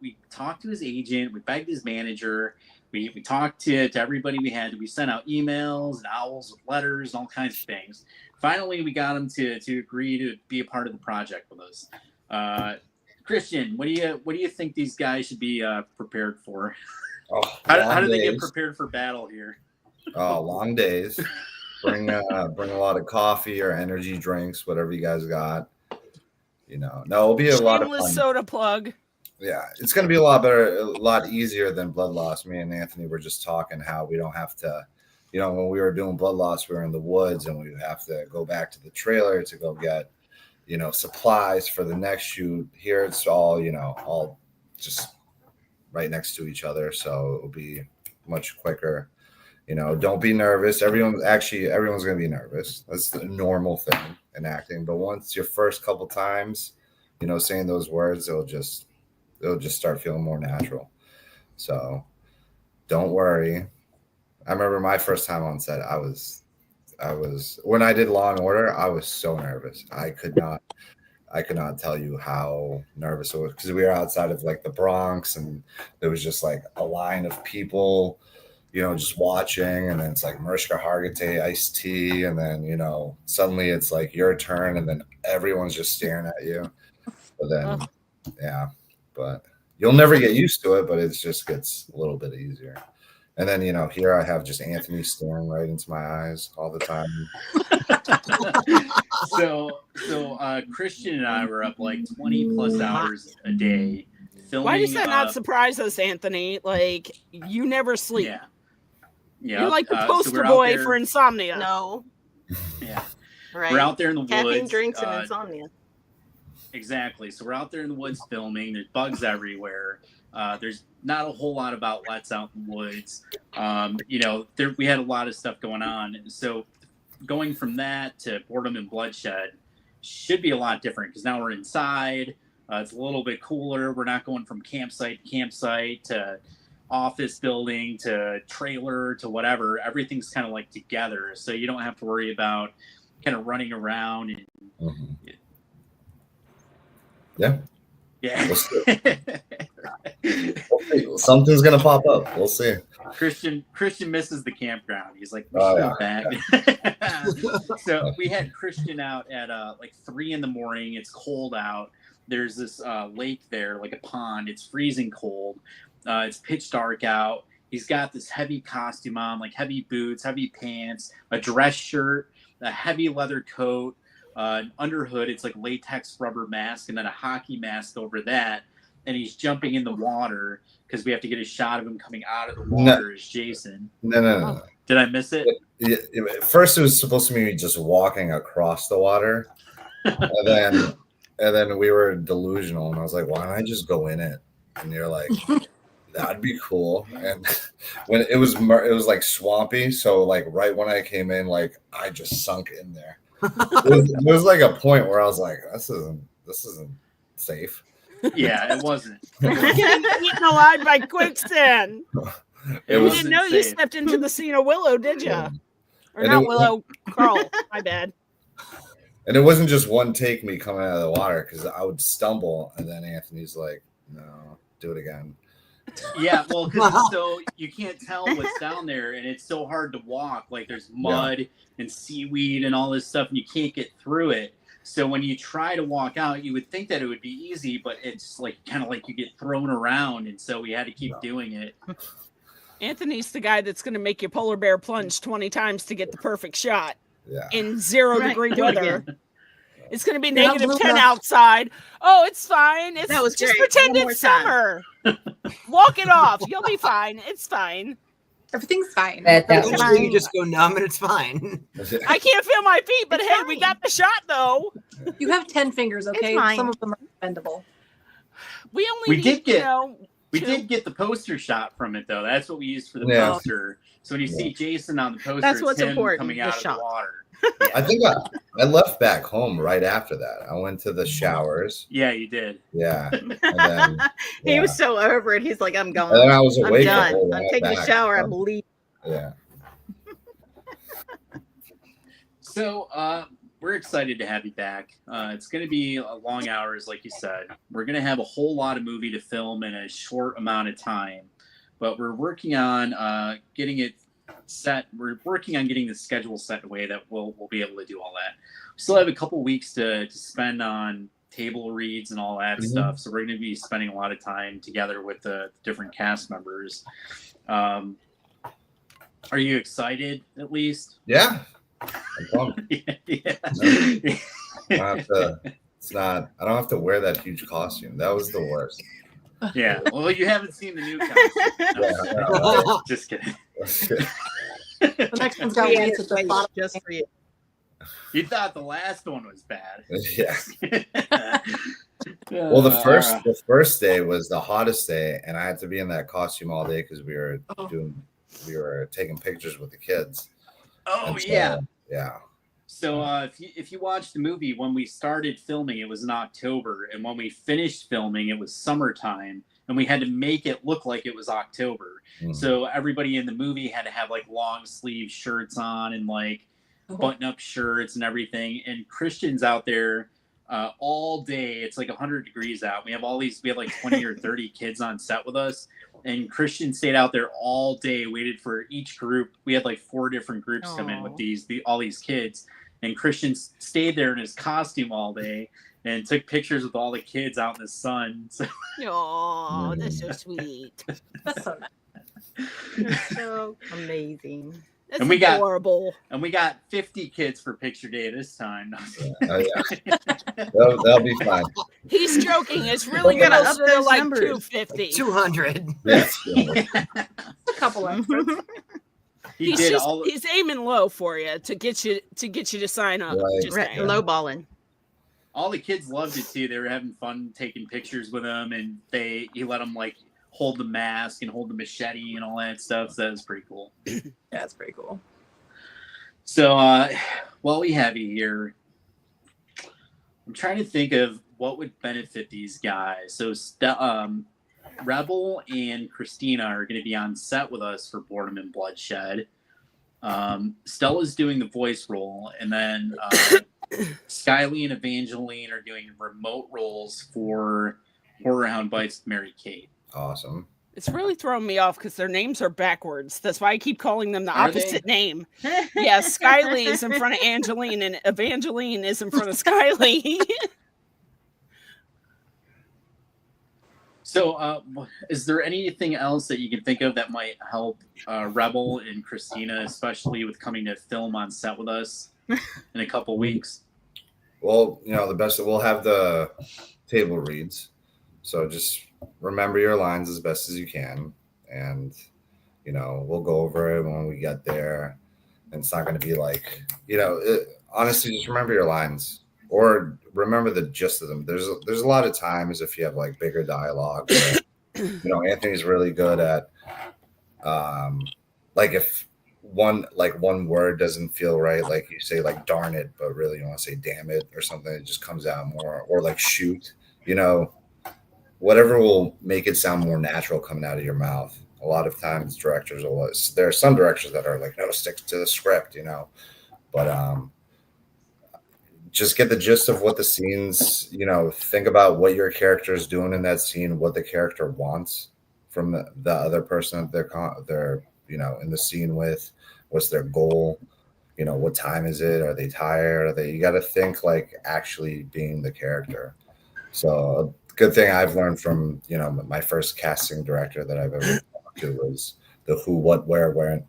We talked to his agent. We begged his manager. We talked to everybody we had. We sent out emails and owls with letters and all kinds of things. Finally, we got him to agree to be a part of the project with us. Christian, what do you think these guys should be prepared for? Oh, how do they get prepared for battle here? Oh, long days. Bring a lot of coffee or energy drinks, whatever you guys got. No, it'll be a lot of fun. Shameless soda plug. Yeah, it's going to be a lot better, a lot easier than Blood Loss. Me and Anthony were just talking how we don't have to, when we were doing Blood Loss, we were in the woods and we would have to go back to the trailer to go get, supplies for the next shoot. Here it's all, all just right next to each other. So it'll be much quicker. Don't be nervous. Everyone's going to be nervous. That's the normal thing in acting. But once your first couple times, saying those words, it'll just start feeling more natural. So don't worry. I remember my first time on set, I was when I did Law and Order, I was so nervous. I could not tell you how nervous it was because we were outside of like the Bronx and there was just like a line of people, just watching, and then it's like Mariska Hargitay, Ice-T, and then, suddenly it's like your turn and then everyone's just staring at you. But then, yeah. But you'll never get used to it, but it just gets a little bit easier. And then, here I have just Anthony staring right into my eyes all the time. So Christian and I were up like 20 plus hours a day filming. Why does that not surprise us, Anthony? Like, you never sleep. Yeah. You're like the poster boy for insomnia. No. Yeah. Right. We're out there in the woods. Caffeine drinks and insomnia. Exactly. So we're out there in the woods filming. There's bugs everywhere. There's not a whole lot of outlets out in the woods. We had a lot of stuff going on. So going from that to Boredom and Bloodshed should be a lot different because now we're inside. It's a little bit cooler. We're not going from campsite to campsite to office building to trailer to whatever. Everything's kind of like together, so you don't have to worry about kind of running around. And, Yeah. Yeah. We'll see. Something's gonna pop up. We'll see. Christian misses the campground. He's like, Oh, back. So we had Christian out at like 3 a.m. It's cold out. There's this lake there, like a pond. It's freezing cold. It's pitch dark out. He's got this heavy costume on, like heavy boots, heavy pants, a dress shirt, a heavy leather coat, an underhood. It's like latex rubber mask, and then a hockey mask over that. And he's jumping in the water because we have to get a shot of him coming out of the water as Jason. No. Did I miss it? At first, it was supposed to be just walking across the water, and then we were delusional, and I was like, "Why don't I just go in it?" And you're like, "That'd be cool." And when it was like swampy, so like right when I came in, like I just sunk in there. It was like a point where I was like, "This isn't safe." Yeah, it wasn't. Getting eaten alive by quicksand. You didn't know you stepped into the scene of Willow, did you? Or And not it- Willow, Carl. My bad. And it wasn't just one take me coming out of the water because I would stumble, and then Anthony's like, "No, do it again." Yeah, well, because so you can't tell what's down there, and it's so hard to walk. Like there's mud and seaweed and all this stuff, and you can't get through it. So when you try to walk out, you would think that it would be easy, but it's like kind of like you get thrown around, and so we had to keep doing it. Anthony's the guy that's going to make your polar bear plunge 20 times to get the perfect shot in Right, 0-degree do it weather. again. It's going to be Yeah, negative blue 10 rock. outside. Oh, it's fine. It's That was just great. pretend One more it's time. summer. Walk it off. You'll be fine. It's fine. Everything's fine. Eventually, you just go numb and it's fine. I can't feel my feet, but hey, we got the shot though. You have 10 fingers, okay? fine. Some of them are bendable. We only We need, did get- you know, We two. did get the poster shot from it, though. That's what we used for the Yeah. poster. So when you see Jason on the poster, That's it's what's him important, coming the out of shot. the water. I think I left back home right after that. I went to the showers. Yeah, you did. Yeah. And then, He was so over it. He's like, "I'm gone. And then I was I'm awake the done. whole I'm ride taking a back. shower. I'm leaving." Yeah. So we're excited to have you back. It's going to be long hours, like you said. We're going to have a whole lot of movie to film in a short amount of time. But we're working on getting it set. We're working on getting the schedule set in a way that we'll be able to do all that. We still have a couple weeks to spend on table reads and all that stuff. So we're going to be spending a lot of time together with the different cast members. Are you excited, at least? Yeah. I'm pumped. Yeah. I don't have to, I don't have to wear that huge costume. That was the worst. Yeah. Well, you haven't seen the new costume. No, just kidding. The next one's got Yeah, weights at the wait, bottom. just for you. You thought the last one was bad. Yeah. Well, the first day was the hottest day, and I had to be in that costume all day because we were taking pictures with the kids. Oh, And so, yeah. Yeah. So if you watch the movie, when we started filming, it was in October, and when we finished filming, it was summertime, and we had to make it look like it was October. Mhm. So everybody in the movie had to have like long sleeve shirts on and like button up shirts and everything. And Christian's out there all day. It's like 100 degrees out. We have like 20 or 30 kids on set with us. And Christian stayed out there all day, waited for each group. We had like 4 different groups come in with all these kids. And Christian stayed there in his costume all day and took pictures with all the kids out in the sun. So, Oh, that's so sweet. That's so nice. That's so amazing. That's And we got- adorable. and we got 50 kids for picture day this time. Oh, yeah. That'll be fine. He's joking. It's really We gotta closer up to those like numbers. 250. 200. Yes. A couple extras. He He's did just all. he's aiming low for you to get you to sign up. Right. Just Right, saying. low balling. All the kids loved it too. They were having fun taking pictures with him, and he let them like hold the mask and hold the machete and all that stuff. So that was pretty cool. Yeah, it's pretty cool. So while we have you here, I'm trying to think of what would benefit these guys. So Rebel and Christina are going to be on set with us for Boredom and Bloodshed. Stella's doing the voice role, and then Skylee and Evangeline are doing remote roles for Horror Hound Bites with Mary Kate. Awesome. It's really throwing me off because their names are backwards. That's why I keep calling them the Are opposite they? name. Yeah, Skylee is in front of Angeline, and Evangeline is in front of Skylee. So, is there anything else that you can think of that might help Rebel and Christina, especially with coming to film on set with us in a couple weeks? Well, the best, we'll have the table reads. So just remember your lines as best as you can. And, we'll go over it when we get there. And it's not going to be like, honestly, just remember your lines or remember the gist of them. There's a lot of times if you have like bigger dialogue, where, Anthony's really good at, like if one word doesn't feel right, like you say like darn it, but really you want to say damn it or something, it just comes out more, or like shoot, whatever will make it sound more natural coming out of your mouth. A lot of times directors there are some directors that are like, no, stick to the script, but just get the gist of what the scenes, think about what your character is doing in that scene, what the character wants from the other person that they're in the scene with, what's their goal, what time is it, are they tired, you got to think like actually being the character. So a good thing I've learned from my first casting director that I've ever talked to was the who, what, where,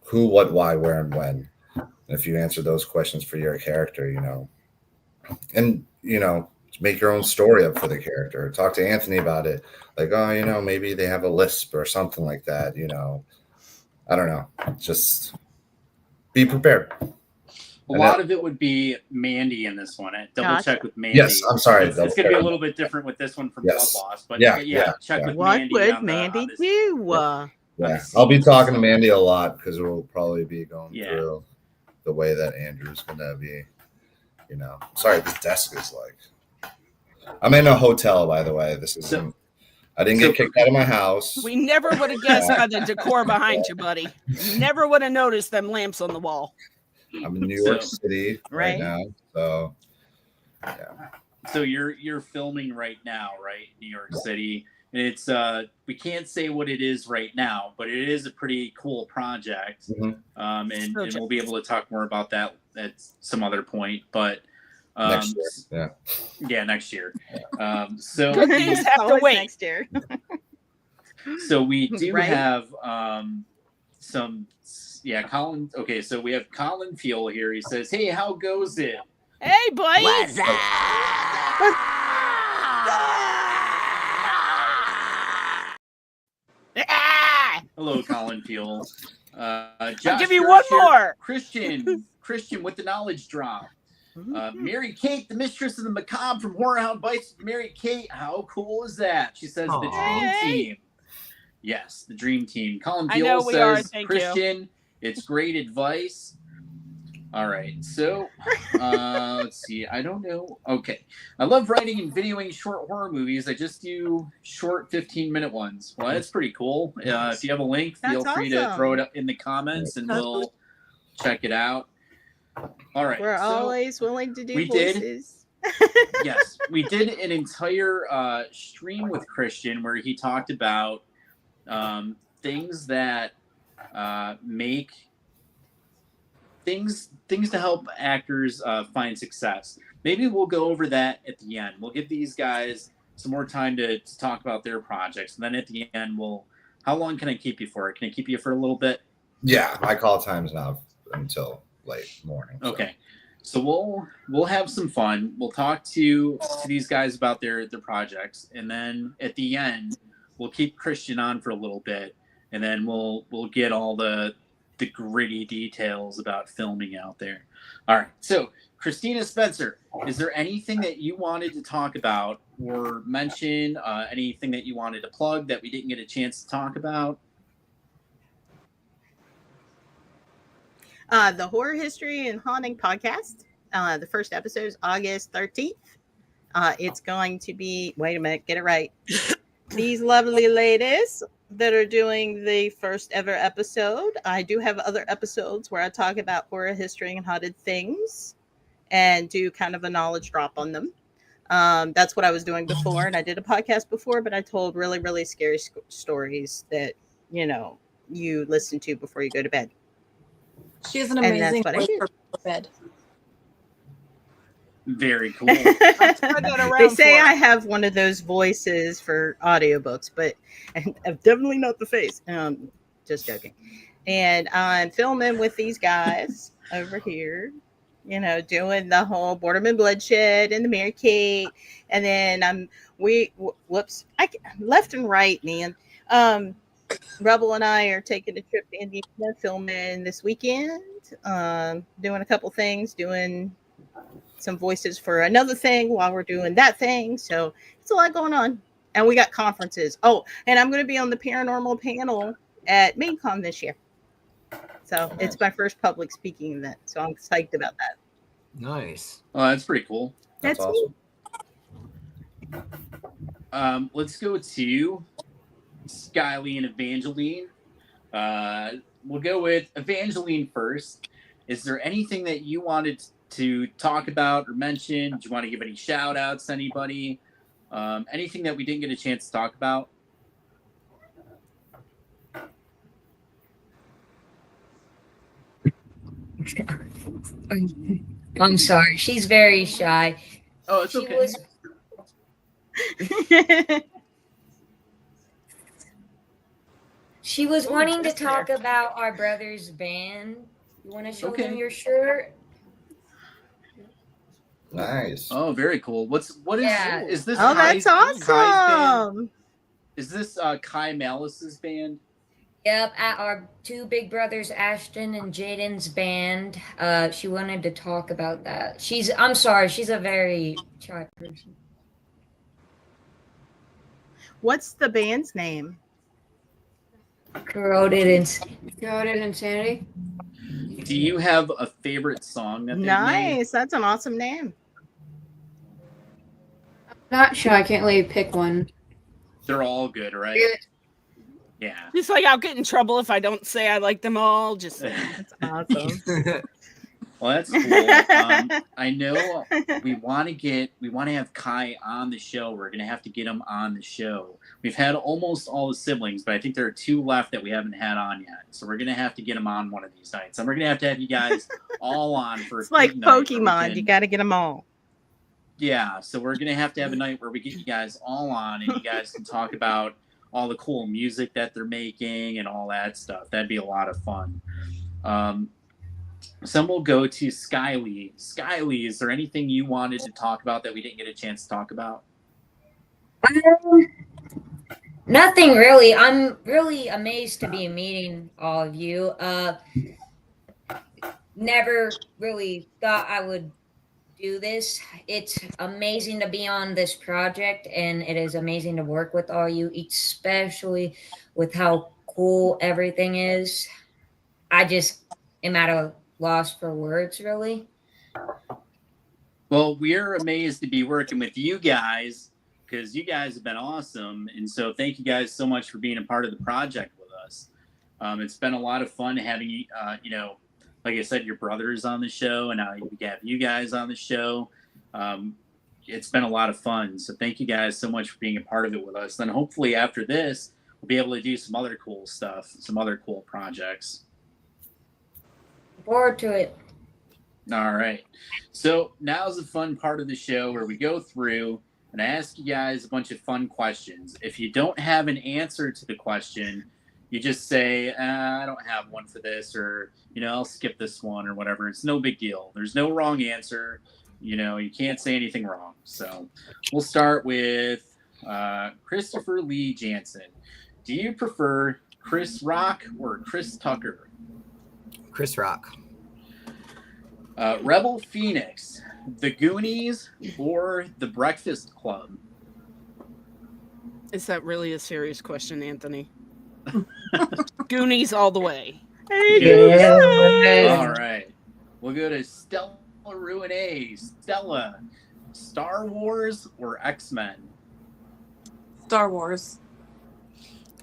who, what, why, where, and when. And if you answer those questions for your character, and make your own story up for the character. Talk to Anthony about it, like, oh, maybe they have a lisp or something like that. I don't know. Just be prepared. A lot of it would be Mandy in this one. I double check with Mandy. Yes, I'm sorry. It's going to be a little bit different with this one from Blood Loss, but check with What Mandy. would Mandy do? Yeah, I'll be talking to Mandy a lot because we'll probably be going through the way that Andrew's going to be. Sorry, this desk is like. I'm in a hotel, by the way. This is. I didn't get kicked out of my house. We never would have guessed by the decor behind you, buddy. You never would have noticed them lamps on the wall. I'm in New York City right now, so yeah. So you're filming right now, right? New York City. And it's we can't say what it is right now, but it is a pretty cool project. Mm-hmm. And we'll be able to talk more about that at some other point. But next year, next year. So good things have to wait next year. So we do have some. Yeah, Colin. Okay, so we have Colin Fuel here. He says, "Hey, how goes it?" Hey, buddy. What's up? Hello, Colin Fuel. I'll give you one more. Christian with the knowledge drop. Mary Kate, the mistress of the macabre from Horror Hound Bites. Mary Kate, how cool is that? She says the dream team. Yes, the dream team. Colin Fuel says, Christian. It's great advice. All right. So, let's see. I don't know. Okay. I love writing and videoing short horror movies. I just do short 15-minute ones. Well, that's pretty cool. If you have a link, feel free to throw it up in the comments and we'll check it out. All right. We're always willing to do voices. Yes. We did an entire stream with Christian where he talked about things that make things to help actors find success. Maybe we'll go over that at the end. We'll give these guys some more time to talk about their projects, and then at the end how long can I keep you for? Can I keep you for a little bit? Yeah, my call time's now until late morning. Okay, so we'll have some fun. We'll talk to these guys about their projects, and then at the end we'll keep Christian on for a little bit. And then we'll get all the gritty details about filming out there. All right. So, Christina Spencer, is there anything that you wanted to talk about or mention? Anything that you wanted to plug that we didn't get a chance to talk about? The Horror History and Haunting podcast. The first episode is August 13th. It's going to be, wait a minute, get it right. These lovely ladies that are doing the first ever episode. I do have other episodes where I talk about horror history and haunted things and do kind of a knowledge drop on them. That's what I was doing before, and I did a podcast before, but I told really, really scary stories that, you know, you listen to before you go to bed. She has an amazing voice for bed. Very cool. They say I have one of those voices for audiobooks, but I'm definitely not the face. Just joking. And I'm filming with these guys over here, you know, doing the whole BOREDOM and BLOODSHED and the Mary Kate. And then whoops, left and right, man. Rebel and I are taking a trip to Indiana, filming this weekend, doing a couple things, doing some voices for another thing while we're doing that thing. So it's a lot going on. And we got conferences. Oh, and I'm going to be on the paranormal panel at MainCon this year. So it's my first public speaking event. So I'm excited about that. Nice. Oh, that's pretty cool. That's awesome. Let's go to Skylee and Evangeline. We'll go with Evangeline first. Is there anything that you wanted to talk about or mention? Do you want to give any shout outs to anybody? Anything that we didn't get a chance to talk about? I'm sorry. She's very shy. Oh, it's okay. She was wanting to talk about our brother's band. You want to show them your shirt? Nice. Oh, very cool. Is this? Oh, that's awesome. Is this Kai Malice's band? Yep, at our two big brothers, Ashton and Jaden's band. She wanted to talk about that. I'm sorry, she's a very shy person. What's the band's name? Corroded Insanity. Do you have a favorite song that they made? Nice. That's an awesome name. Not sure. I can't really pick one. They're all good, right? Yeah. Just like I'll get in trouble if I don't say I like them all. Just that's awesome. Well, that's cool. I know we want to have Kai on the show. We're going to have to get him on the show. We've had almost all the siblings, but I think there are two left that we haven't had on yet. So we're going to have to get him on one of these nights. And we're going to have you guys all on for it's like Pokemon. You got to get them all. Yeah. So we're going to have a night where we get you guys all on and you guys can talk about all the cool music that they're making and all that stuff. That'd be a lot of fun. Some will go to Skylee. Skylee, is there anything you wanted to talk about that we didn't get a chance to talk about? Nothing really. I'm really amazed to be meeting all of you. Never really thought I would do this. It's amazing to be on this project, and it is amazing to work with all you, especially with how cool everything is. I just am at a loss for words, really. Well, we're amazed to be working with you guys because you guys have been awesome. And so thank you guys so much for being a part of the project with us. It's been a lot of fun having, like I said, your brothers on the show, and now we have you guys on the show. It's been a lot of fun. So thank you guys so much for being a part of it with us. Then hopefully after this, we'll be able to do some other cool stuff, some other cool projects. Forward to it. All right. So now's the fun part of the show where we go through and I ask you guys a bunch of fun questions. If you don't have an answer to the question, you just say, I don't have one for this, or, I'll skip this one or whatever. It's no big deal. There's no wrong answer. You can't say anything wrong. So we'll start with Christopher Lee Jansen. Do you prefer Chris Rock or Chris Tucker? Chris Rock. Rebel Phoenix, The Goonies, or The Breakfast Club? Is that really a serious question, Anthony? Goonies all the way. All right. We'll go to Stella Ruinae. Stella, Star Wars or X-Men? Star Wars.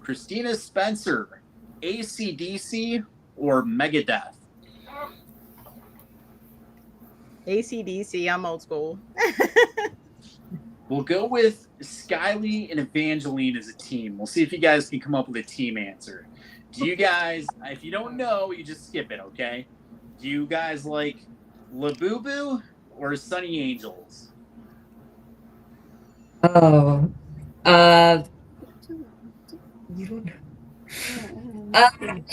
Christina Spencer, AC/DC or Megadeth? AC/DC, I'm old school. We'll go with Skylee and Evangeline as a team. We'll see if you guys can come up with a team answer. Do you guys, if you don't know, you just skip it, okay? Do you guys like Labubu or Sunny Angels? Oh.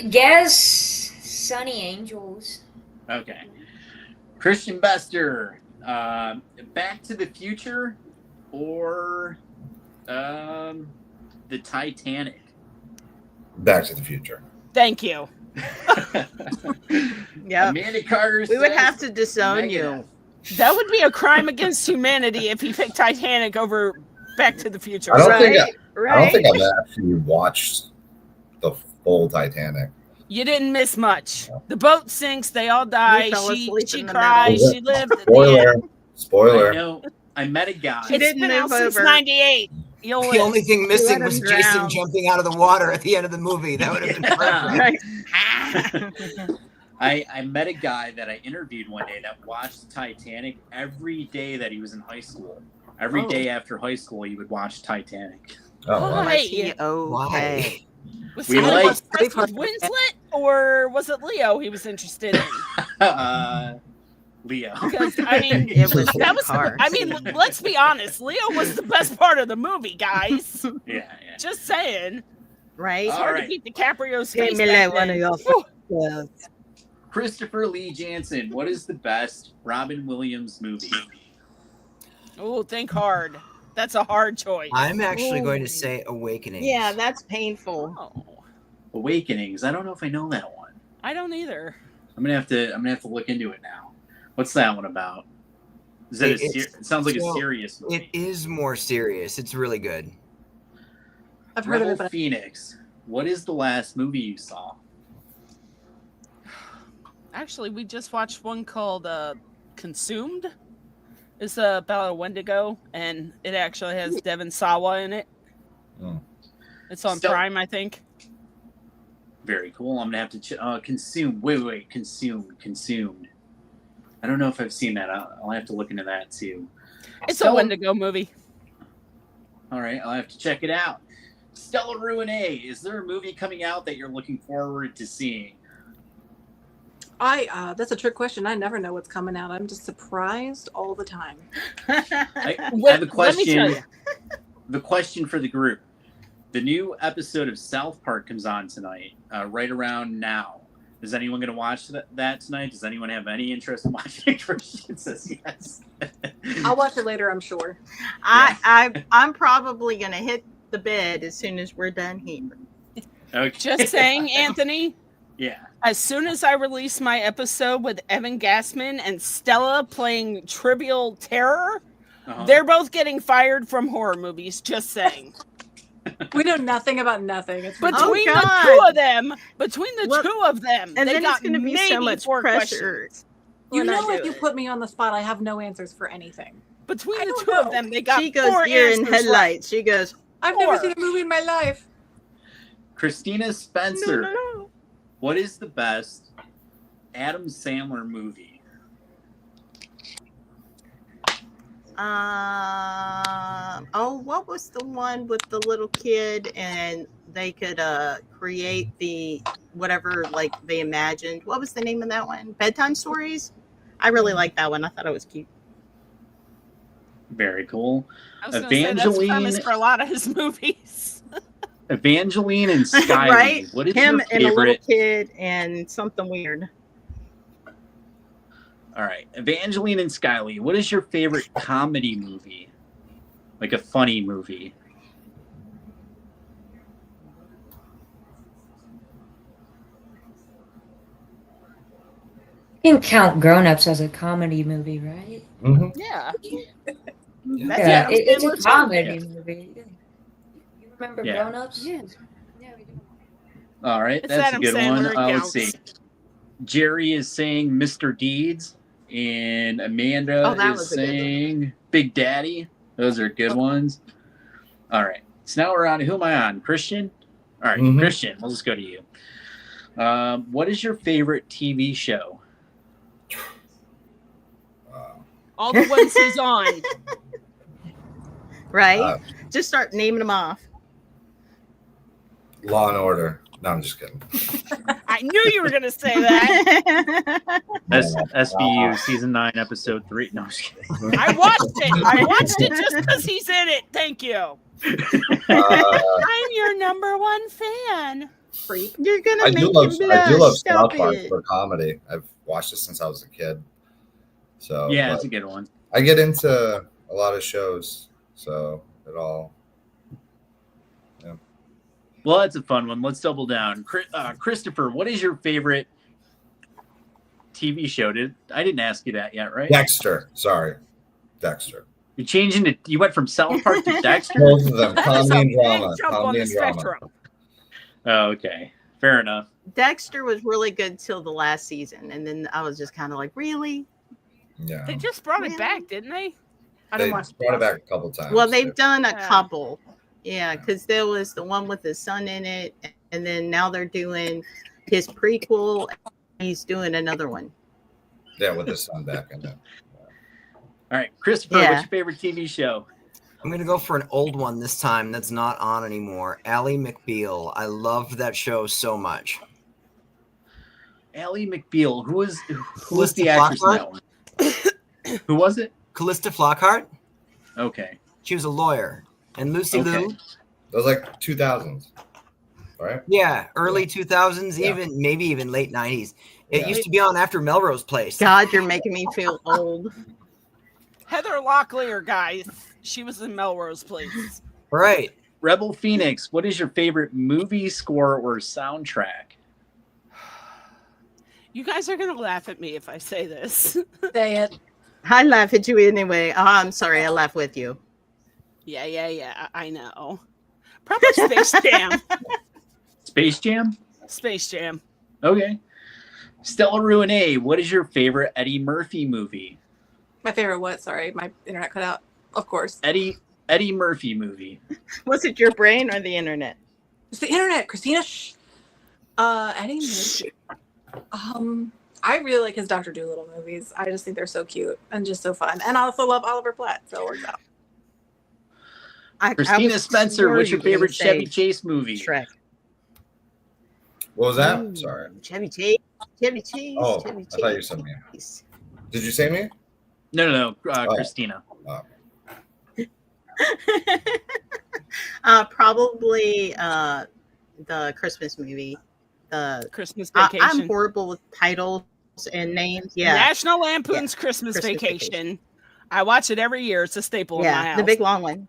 Guess Sunny Angels. Okay. Christian Bester, Back to the Future or the Titanic? Back to the Future. Thank you. Yeah. Amanda Carter We would says have to disown Megadeth. you. That would be a crime against humanity if he picked Titanic over Back to the Future. I don't Right, think I right. don't think I've actually watched the full Titanic. You didn't miss much. The boat sinks. They all die. You fell She asleep in the cries. middle. She lived. At the Spoiler. end. I Spoiler. know. I met a guy. She It's didn't been out move since over. '98. You'll The live. only thing missing let was him Jason drown. jumping out of the water at the end of the movie. That would have been perfect. Right. I met a guy that I interviewed one day that watched Titanic every day that he was in high school. Every day after high school, he would watch Titanic. Oh, wow. Why? Was he okay? Was We he like- impressed with Winslet, or was it Leo he was interested in? Leo. Because I mean, It was that was. hard. I mean, let's be honest. Leo was the best part of the movie, guys. Yeah. Just saying. Right? It's All hard right. to beat DiCaprio's Give face. me back like one of then. your Whew. photos. Christopher Lee Jansen, what is the best Robin Williams movie? Oh, think hard. That's a hard choice. I'm actually Ooh. going to say Awakening. Yeah, that's painful. Oh, Awakenings. I don't know if I know that one. I don't either. I'm gonna have to look into it now. What's that one about? Is it it sounds like a so serious movie. It is more serious. It's really good. I've heard of Rebel it, but Phoenix. What is the last movie you saw? Actually, we just watched one called Consumed. It's about a Wendigo, and it actually has Devon Sawa in it. Mm. It's on Still- Prime, I think. Very cool. I'm gonna have to consume. Wait. Consumed. I don't know if I've seen that. I'll have to look into that too. It's Stella- a Wendigo movie. All right, I'll have to check it out. Stella Ruinae, is there a movie coming out that you're looking forward to seeing? that's a trick question. I never know what's coming out. I'm just surprised all the time. I have a Let me tell question. you. The question for the group. The new episode of South Park comes on tonight, right around now. Is anyone going to watch that tonight? Does anyone have any interest in watching it? Christian says yes. I'll watch it later, I'm sure. I'm probably gonna hit the bed as soon as we're done here. Okay. Just saying, Anthony. Yeah. As soon as I release my episode with Evan Gassman and Stella playing Trivial Terror, they're both getting fired from horror movies. Just saying. We know nothing about nothing. It's Between the God. two of them, And they then got it's gonna be so maybe much 4 pressure. questions. You when I know, do if you it. put me on the spot, I have no answers for anything. Between I the don't two know. of them, they got She goes 4 deer in answers right. headlights. She goes, I've never 4. seen a movie in my life. Christina Spencer, no. what is the best Adam Sandler movie? What was the one with the little kid and they could create the whatever like they imagined? What was the name of that one? Bedtime Stories? I really like that one. I thought it was cute. Very cool. I was going to say that's the premise for a lot of his movies. Evangeline and Skylee. Right? What is Him your and a little favorite? kid and something weird. All right, Evangeline and Skylee. What is your favorite comedy movie? Like a funny movie. You can count Grown Ups as a comedy movie, right? Mm-hmm. Yeah. Yeah, it's a Sandler too. comedy movie. You remember Yeah. Grown Ups? Yes. Yeah, we do. All right, It's that's Adam a good one. Sandler, it Let's see. Jerry is saying Mr. Deeds, and Amanda Oh, that is was a good one. saying Big Daddy. Those are good ones. All right, so now we're on. Who am I on? Christian. All right, Christian. We'll just go to you. What is your favorite TV show? All the ones he's on. Right? Just start naming them off. Law and Order. No, I'm just kidding. I knew you were going to say that. SVU season 9 episode 3. No, I'm just kidding. I watched it just because he's in it. Thank you. I'm your number one fan. Freak. You're gonna I make do love him blush. I do love Stop South Park it. for comedy. I've watched it since I was a kid. So Yeah, but it's a good one. I get into a lot of shows, so it all. Yeah. Well, that's a fun one. Let's double down. Christopher, what is your favorite TV show? I didn't ask you that yet, right? Dexter. Sorry, Dexter. You're changing it. You went from South Park to Dexter. Both of them, That is comedy a and drama. big jump on Comedy the and drama. spectrum. Oh, okay, fair enough. Dexter was really good till the last season, and then I was just kind of like, really? Yeah. They just brought it back, didn't they? I They didn't watch brought it back a couple times. Well, they've done a Yeah. couple. Yeah, because there was the one with his son in it, and then now they're doing his prequel. He's doing another one. Yeah, with his son back in it. All right, Christopher, Yeah. what's your favorite TV show? I'm gonna go for an old one this time that's not on anymore. Ally McBeal. I loved that show so much. Ally McBeal. Who was Callista the actress in Flockhart? that one? Who was it? Callista Flockhart. Okay. She was a lawyer. And Lucy Okay. Liu. That was like 2000s, right? Yeah, early 2000s, Yeah. maybe even late 90s. It Yeah. used to be on after Melrose Place. God, you're making me feel old. Heather Locklear, guys. She was in Melrose Place. Right. Rebel Phoenix. What is your favorite movie score or soundtrack? You guys are going to laugh at me if I say this. Say it. I laugh at you anyway. Oh, I'm sorry. I laugh with you. Yeah. I know. Probably Space Jam. Space Jam. Space Jam. Okay. Stella Ruinae. What is your favorite Eddie Murphy movie? My favorite what? Sorry, my internet cut out. Of course. Eddie Murphy movie. Was it your brain or the internet? It's the internet, Christina. Shh. Eddie Murphy. I really like his Dr. Dolittle movies. I just think they're so cute and just so fun. And I also love Oliver Platt, so it works out. Christina Spencer. What's your favorite Chevy Chase movie? Shrek. What was that? Ooh, Sorry. Chevy Chase. Chevy Chase. Oh, Chevy I thought you Chase. said me. Did you say me? No. Christina. Oh. Probably the Christmas movie. The Christmas Vacation. I'm horrible with titles and names. Yeah. National Lampoon's Christmas Vacation. I watch it every year. It's a staple in my Yeah, house. the big long one.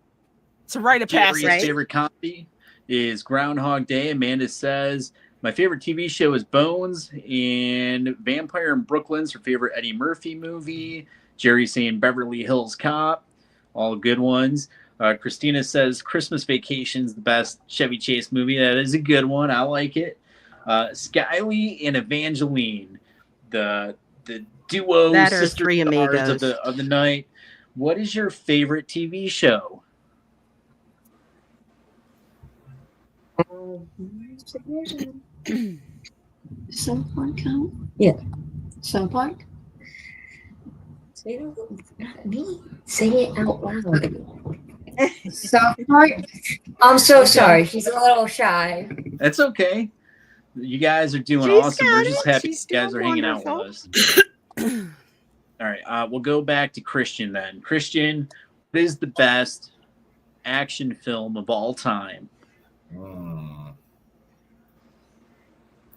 It's a rite of Jerry's passage. favorite comedy is Groundhog Day. Amanda says, my favorite TV show is Bones, and Vampire in Brooklyn's her favorite Eddie Murphy movie. Jerry's saying Beverly Hills Cop. All good ones. Christina says Christmas Vacation's the best Chevy Chase movie. That is a good one. I like it. Skylee and Evangeline, the duo That are sister three stars amigos. of the night. What is your favorite TV show? South Park count? Yeah. South Park? Say it out not me. Say it out loud. South Park? I'm so sorry. She's a little shy. That's okay. You guys are doing She's awesome. We're got just it. happy She's you guys doing are hanging out wonderful. with us. All right, we'll go back to Christian then. Christian, what is the best action film of all time?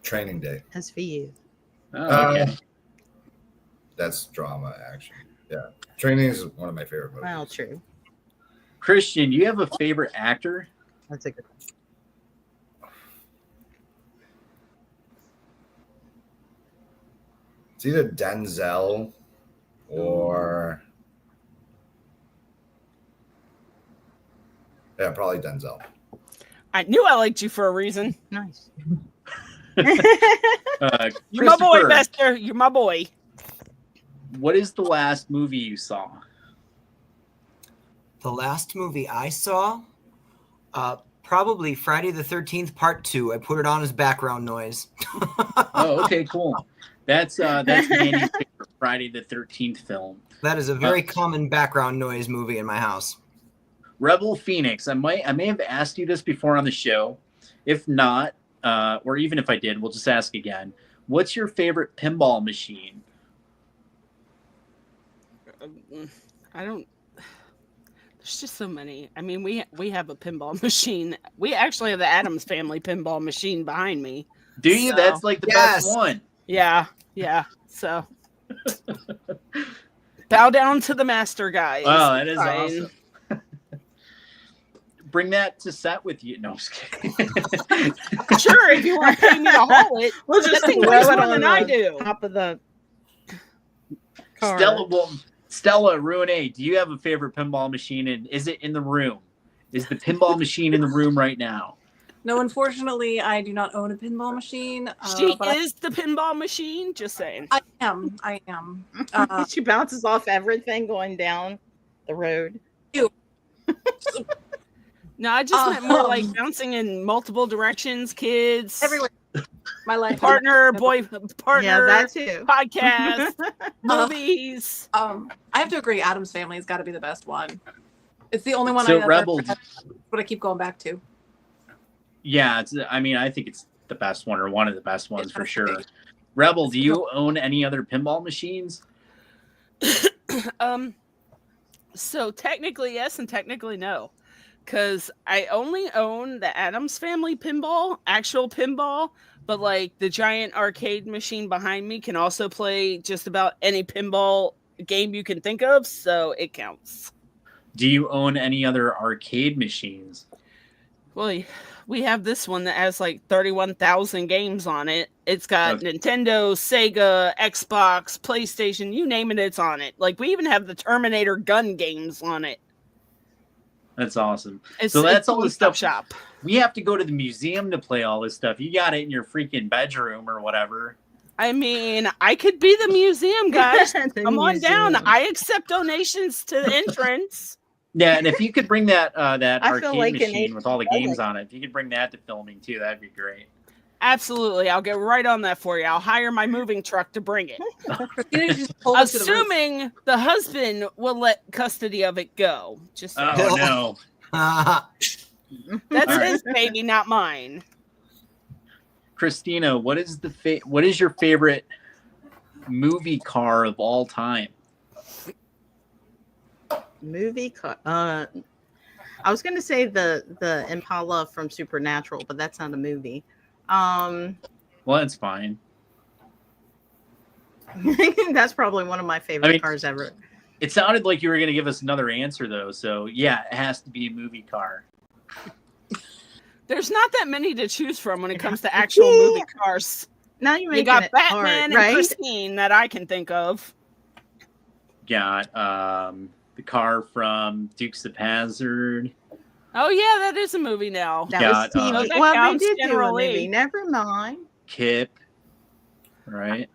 Training Day. That's for you. Oh, okay. That's drama action. Yeah. Training is one of my favorite movies. Well, true. Christian, do you have a favorite actor? That's a good one. It's either Denzel or probably Denzel. I knew I liked you for a reason. Nice. You're my boy, Christopher, Bester. You're my boy. what is the last movie you saw? The last movie I saw, probably Friday the 13th Part 2. I put it on as background noise. Oh, okay, cool. That's Andy's favorite Friday the 13th film. That is a very common background noise movie in my house. Rebel Phoenix. I may have asked you this before on the show. If not, or even if I did, we'll just ask again. What's your favorite pinball machine? I don't. There's just so many. I mean, we have a pinball machine. We actually have the Addams Family pinball machine behind me. Do you? So, That's like the best one. Yeah. So bow down to the master, guys. Oh, that is Fine. awesome. Bring that to set with you. No, I'm just kidding. Sure, if you want to pay me to haul it, We'll just that thing throw weighs it more on than I the do. top of the car. Stella Ruinae, do you have a favorite pinball machine? And is it in the room? Is the pinball machine in the room right now? No, unfortunately, I do not own a pinball machine. She but is the pinball machine. Just saying. I am. She bounces off everything going down the road. No, I just meant more like bouncing in multiple directions, kids. Everywhere. My life. Partner, partner. Yeah, that too. Podcast, movies. I have to agree. Addams Family has got to be the best one. It's the only one. So I Rebels. what I keep going back to. Yeah, I think it's the best one or one of the best ones for sure. Rebel, do you own any other pinball machines? So technically yes and technically no. Because I only own the Addams Family pinball, actual pinball, but like the giant arcade machine behind me can also play just about any pinball game you can think of, so it counts. Do you own any other arcade machines? Well, we have this one that has like 31,000 games on it. It's got Nintendo, Sega, Xbox, PlayStation, you name it, it's on it. Like we even have the Terminator gun games on it. That's awesome. It's all the stuff. Shop. We have to go to the museum to play all this stuff. You got it in your freaking bedroom or whatever. I mean, I could be the museum, guys. Come on down. I accept donations to the entrance. Yeah, and if you could bring that arcade like machine with all the games on it, if you could bring that to filming too, that'd be great. Absolutely. I'll get right on that for you. I'll hire my moving truck to bring it. Assuming the husband will let custody of it go. Just oh no. That's his baby, not mine. Christina, what is your favorite movie car of all time? Movie car. I was going to say the Impala from Supernatural, but that's not a movie. Well, that's fine. That's probably one of my favorite cars ever. It sounded like you were going to give us another answer, though. So, yeah, it has to be a movie car. There's not that many to choose from when it comes to actual movie cars. Now you got Batman hard, and right? Christine that I can think of. Got the car from Dukes of Hazzard. Oh yeah, that is a movie now. That Got, was TV. that Well, they counts did do a generally. movie. Never mind. Kip, right?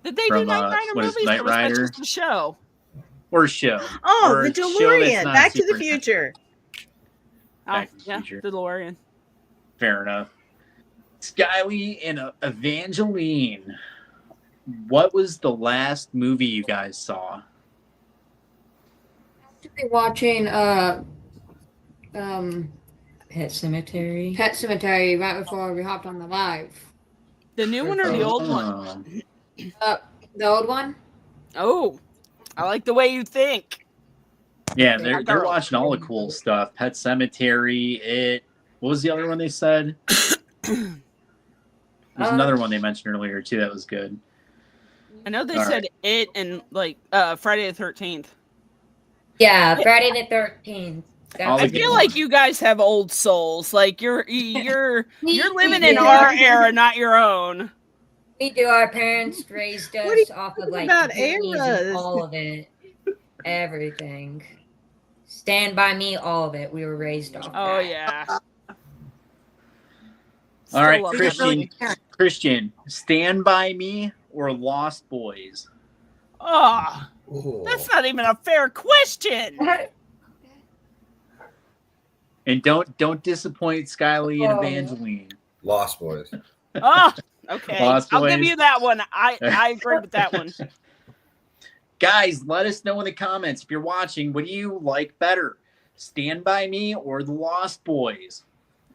Did they do From, Knight Rider what is movies? Knight Or was that Rider? just a show? Or show. Oh, or the a show that's DeLorean. not Back to the Super- Future. Back to the yeah, Future. DeLorean. Fair enough. Skylee and Evangeline, what was the last movie you guys saw? Should be watching Pet Cemetery. Pet Cemetery right before we hopped on the live. The new one or the old one? The old one? Oh, I like the way you think. Yeah, they're watching all the cool stuff. Pet Cemetery, what was the other one they said? There's another one they mentioned earlier too that was good. I know they All said right. it and like Friday the 13th. Yeah, Friday the 13th. All I the feel good like you guys have old souls. Like you're living in do. our era, not your own. We do. Our parents raised What are you us off of like about Goonies and eras? all of it. Everything. Stand by Me, all of it. We were raised off Oh that. yeah. All right, love Christian, Stand By Me or Lost Boys? Oh, that's not even a fair question. And don't disappoint Skylee and Evangeline. Lost Boys. Oh, okay. Lost I'll give Boys. you that one. I agree with that one. Guys, let us know in the comments if you're watching. What do you like better, Stand By Me or The Lost Boys?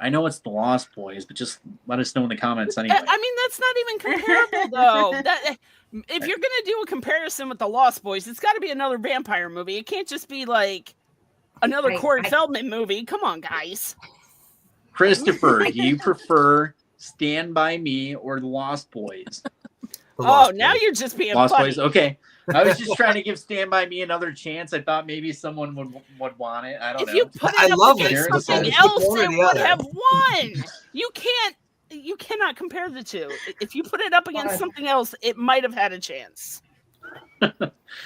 I know it's The Lost Boys, but just let us know in the comments anyway. I mean, that's not even comparable, though. If you're gonna do a comparison with The Lost Boys, it's got to be another vampire movie. It can't just be like another Corey Feldman movie. Come on, guys. Christopher, do you prefer Stand By Me or The Lost Boys? Now you're just being Lost funny. Boys. Okay, I was just trying to give Stand By Me another chance. I thought maybe someone would want it. I don't know. If you put it up against something else, it would have won. You cannot compare the two. If you put it up against something else, it might have had a chance.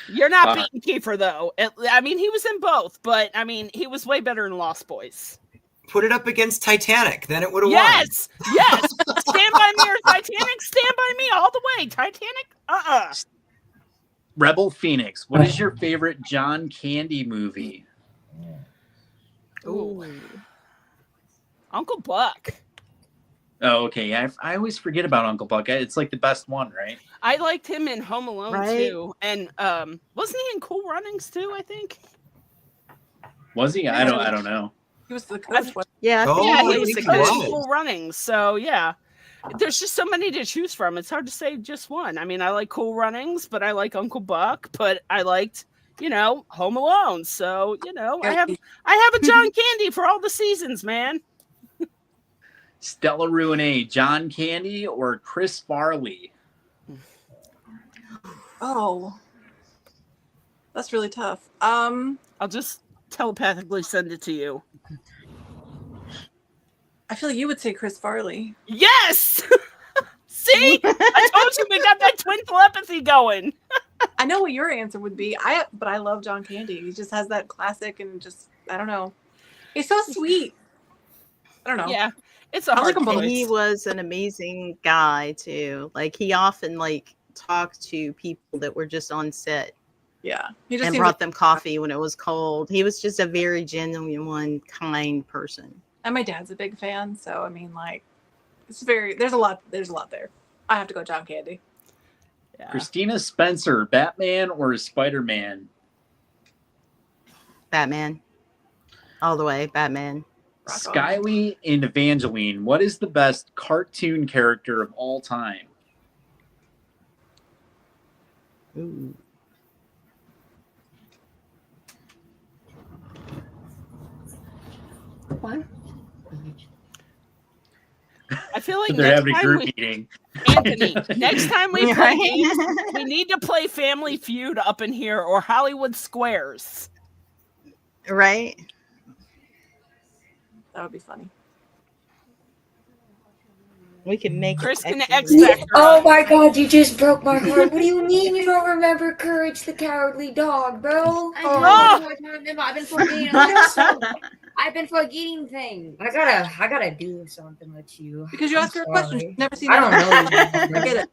You're not beating Kiefer, though. I mean, he was in both, but I mean, he was way better in Lost Boys. Put it up against Titanic, then it would have won. Yes. Stand By Me or Titanic? Stand By Me all the way. Titanic? Rebel Phoenix. What is your favorite John Candy movie? Ooh. Uncle Buck. Oh, okay. I always forget about Uncle Buck. It's like the best one, right? I liked him in Home Alone too, and wasn't he in Cool Runnings too? I think. Was he? I don't know. He was the coach. Yeah, Oh, he was the he coach was. in Cool Runnings. So yeah, there's just so many to choose from. It's hard to say just one. I mean, I like Cool Runnings, but I like Uncle Buck, but I liked Home Alone. So I have a John Candy for all the seasons, man. Stella Ruinae, John Candy or Chris Farley? Oh, that's really tough. I'll just telepathically send it to you. I feel like you would say Chris Farley. Yes. See, I told you we got that twin telepathy going. I know what your answer would be. But I love John Candy. He just has that classic and just I don't know. He's so sweet. I don't know. Yeah, it's a hard And he was an amazing guy too. Like he often talked to people that were just on set. Yeah, he just and seems brought like- them coffee when it was cold. He was just a very genuine, kind person. And my dad's a big fan, so I mean, there's a lot there. I have to go John Candy. Yeah. Christina Spencer, Batman or Spider-Man? Batman. All the way, Batman. Skylee and Evangeline, what is the best cartoon character of all time? Ooh. What? I feel like They're next having a time group we- meeting. Anthony, next time we play Right? games, we need to play Family Feud up in here or Hollywood Squares. Right? That would be funny. We can make Christina it X extra. Factor. Oh my god, you just broke my heart. What do you mean you don't remember Courage the Cowardly Dog, bro? I Oh. know. I've been forgetting. I've been forgetting things. I gotta do something with you. Because you I'm ask her a question, sorry. she's never seen I don't that. know. I get it.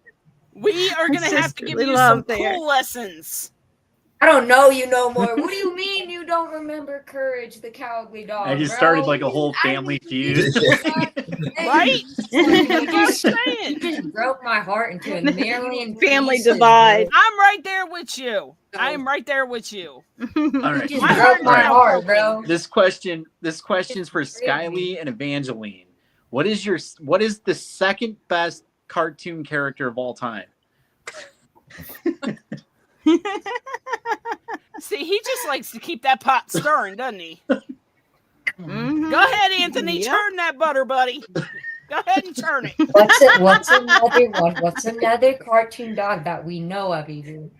We are going to have to give Sisterly you some love there. cool lessons. I don't know you no more. What do you mean you don't remember Courage the Cowardly Dog? I just bro? started like a whole family feud. Right? You Just just, saying. you just broke my heart into a million Family pieces, divide. bro. I'm right there with you. I am right there with you. All right. You just My broke heart my now heart, broken. bro. This question's for Skylee and Evangeline. What is the second best cartoon character of all time? See, he just likes to keep that pot stirring, doesn't he? Mhm. Go ahead, Anthony. Yep. Turn that butter, buddy. Go ahead and turn it. What's another one? What's another cartoon dog that we know of even?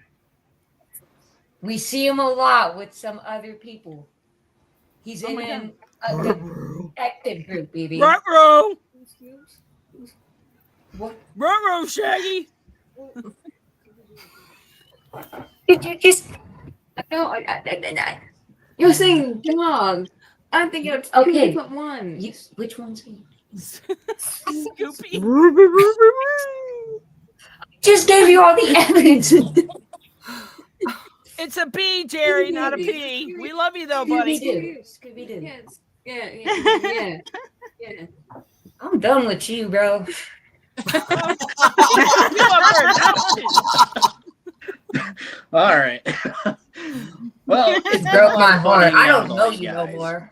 We see him a lot with some other people. He's Oh in my a detective group, baby. Ruh-roh. What? Ruh-roh, Shaggy. Did you just? No, you're saying dog. I'm thinking of Okay. 2.1. Which one's he? Scoopy. Just gave you all the evidence. It's a B, Jerry, not a P. We love you though, buddy. Scooby-Doo. Yeah. I'm done with you, bro. All right. Well, It broke my heart. I don't know you no more.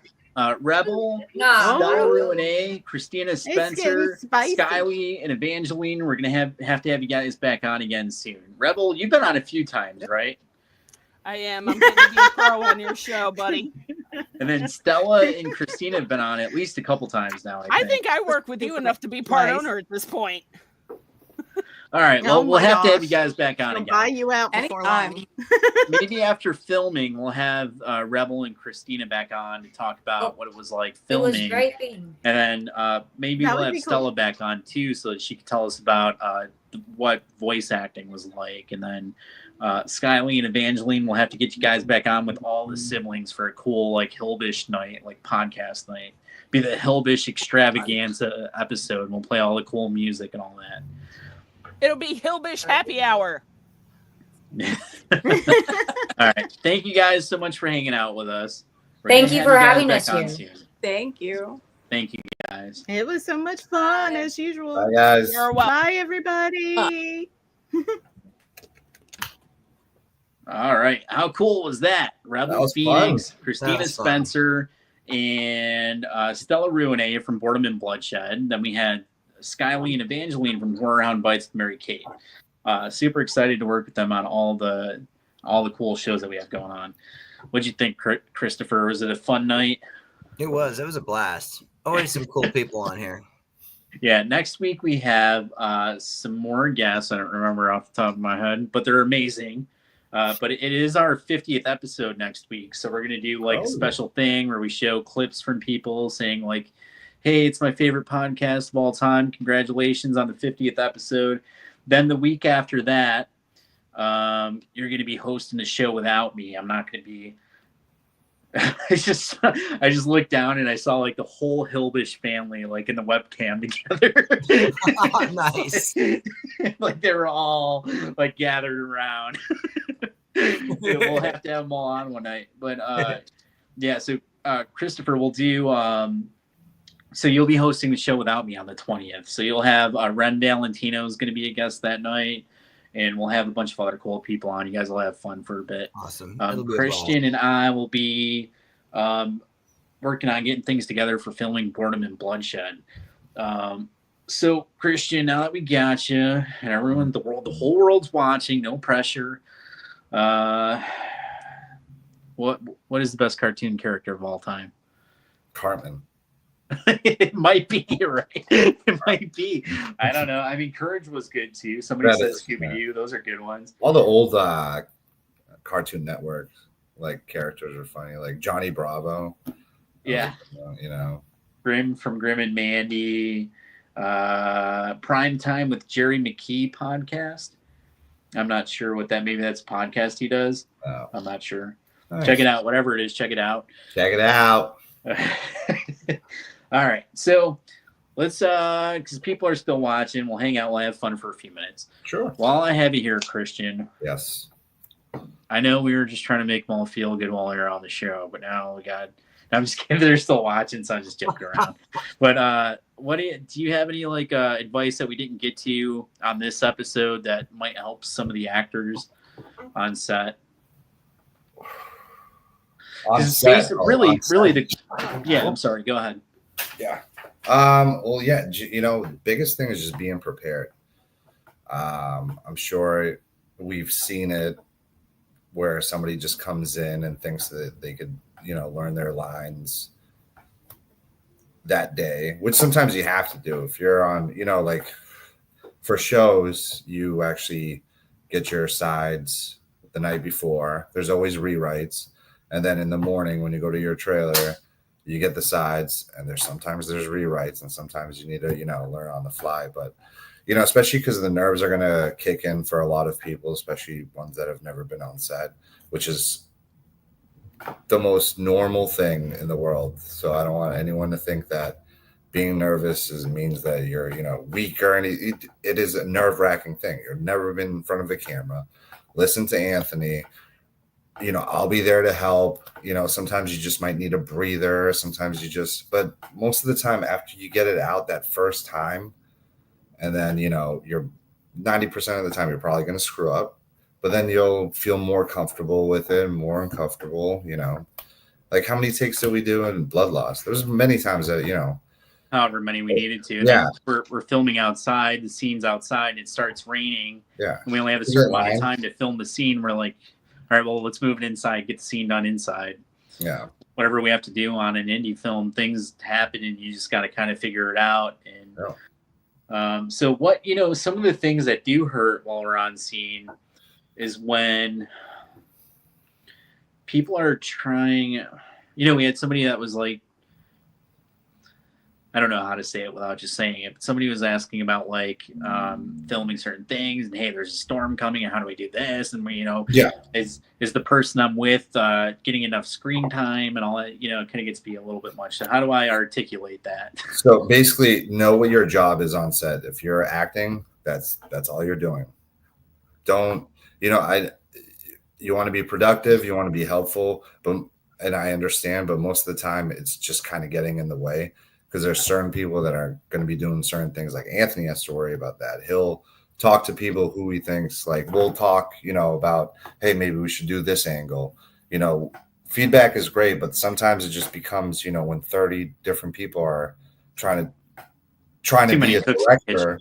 Rebel, Nah. Stella Ruinae, Christina getting Spencer, spicy. Skylee, and Evangeline. We're gonna have to have you guys back on again soon. Rebel, you've been on a few times, right? I am. I'm going to be a pro on your show, buddy. And then Stella and Christina have been on at least a couple times now. I think I work with you enough to be part Nice. owner at this point. All right. Oh Well, we'll my have to have gosh. you guys back on I'll again. buy you out before Anytime. long. Maybe after filming, we'll have Rebel and Christina back on to talk about what it was like It was filming. great being. And then maybe That we'll would have be cool. Stella back on too, so that she could tell us about what voice acting was like. And then Skylee and Evangeline, we'll have to get you guys back on with all the siblings for a cool like Hilbish night, like podcast night. Be the Hilbish extravaganza episode. We'll play all the cool music and all that. It'll be Hilbish Happy Hour. All right. Thank you guys so much for hanging out with us. We're Thank gonna you have for guys having back us on here. soon. Thank you. Thank you guys. It was so much fun as usual. Bye, guys. You're welcome. Bye, everybody. All right. How cool was that? Rebel That was Phoenix, fun. Christina That was fun. Spencer, and Stella Ruinae from Boredom and Bloodshed. Then we had Skylee and Evangeline from HOUND Bites with Mary Kate. Super excited to work with them on all the cool shows that we have going on. What'd you think, Christopher? Was it a fun night? It was a blast. Always some cool people on here. Yeah, next week we have some more guests. I don't remember off the top of my head, but they're amazing. But it is our 50th episode next week. So we're going to do like a special thing where we show clips from people saying like, hey, it's my favorite podcast of all time. Congratulations on the 50th episode. Then the week after that, you're going to be hosting the show without me. I'm not going to be. I just looked down and I saw like the whole Hilbish family like in the webcam together. Nice. Like they were all like gathered around. We'll have to have them all on one night. But yeah, so Christopher will do so you'll be hosting the show without me on the 20th. So you'll have Ren Valentino is going to be a guest that night. And we'll have a bunch of other cool people on. You guys will have fun for a bit. Awesome. It'll be a Christian and I will be working on getting things together for filming Boredom and Bloodshed. So Christian, now that we got you and everyone, the whole world's watching, no pressure. What is the best cartoon character of all time? Cartman. It might be, right? It might be. I don't know. I mean, Courage was good too. Somebody That said is, Scooby-Doo. Those are good ones. All the old Cartoon Network like characters are funny, like Johnny Bravo. Yeah. You know. Grim from Grim and Mandy. Prime Time with Jerry McKee podcast. I'm not sure what that. Maybe that's a podcast he does. Oh. I'm not sure. Nice. Check it out. Whatever it is, check it out. Check it out. All right. So let's because people are still watching, we'll hang out, we'll have fun for a few minutes. Sure. While I have you here, Christian. Yes. I know we were just trying to make them all feel good while they're on the show, but now we got. I'm just kidding. They're still watching, so I'm just joking around. But what do you have any like advice that we didn't get to on this episode that might help some of the actors on set? On set, really, on really, set. yeah. I'm sorry. Go ahead. Yeah. Well, yeah. You know, the biggest thing is just being prepared. I'm sure we've seen it where somebody just comes in and thinks that they could, you know, learn their lines that day, which sometimes you have to do. If you're on, you know, like for shows, you actually get your sides the night before. There's always rewrites. And then in the morning, when you go to your trailer, you get the sides, and there's rewrites, and sometimes you need to, you know, learn on the fly. But, you know, especially because the nerves are going to kick in for a lot of people, especially ones that have never been on set, which is the most normal thing in the world. So I don't want anyone to think that being nervous means that you're, weaker, and it is a nerve-wracking thing. You've never been in front of a camera. Listen to Anthony. I'll be there to help. Sometimes you just might need a breather. Sometimes but most of the time after you get it out that first time, and then, you're 90% of the time, you're probably going to screw up, but then you'll feel more comfortable with it, more uncomfortable, like how many takes did we do in Blood Loss? There's many times that, however many we needed to. Yeah. We're filming outside, the scene's outside, and it starts raining. Yeah. And we only have a certain amount of time to film the scene. We're like, all right, well, let's move it inside, get the scene done inside. Yeah. Whatever we have to do on an indie film, things happen and you just got to kind of figure it out. And so what, some of the things that do hurt while we're on scene is when people are trying, we had somebody that was like, I don't know how to say it without just saying it, but somebody was asking about like filming certain things, and hey, there's a storm coming, and how do we do this? And we, is the person I'm with getting enough screen time and all that? It kind of gets to be a little bit much. So how do I articulate that? So basically, know what your job is on set. If you're acting, that's all you're doing. Don't, you want to be productive, you want to be helpful, and I understand, but most of the time it's just kind of getting in the way. Because there's certain people that are going to be doing certain things. Like Anthony has to worry about that. He'll talk to people who he thinks, like, we'll talk, about, hey, maybe we should do this angle. Feedback is great, but sometimes it just becomes, when 30 different people are trying to be a director.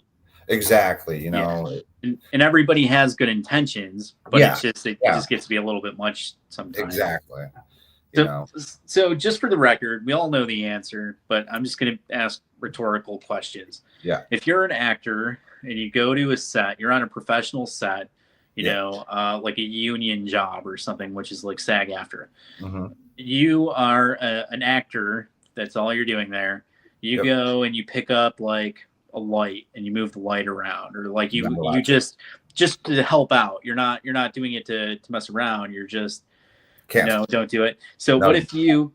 Exactly. And everybody has good intentions, but it just gets to be a little bit much sometimes. Exactly. So just for the record, we all know the answer, but I'm just going to ask rhetorical questions. Yeah. If you're an actor and you go to a set, you're on a professional set, like a union job or something, which is like SAG-AFTRA. Mm-hmm. You are an actor. That's all you're doing there. You go and you pick up like a light and you move the light around, or like you just to help out. You're not doing it to mess around. You're just, no, don't do it. So what if you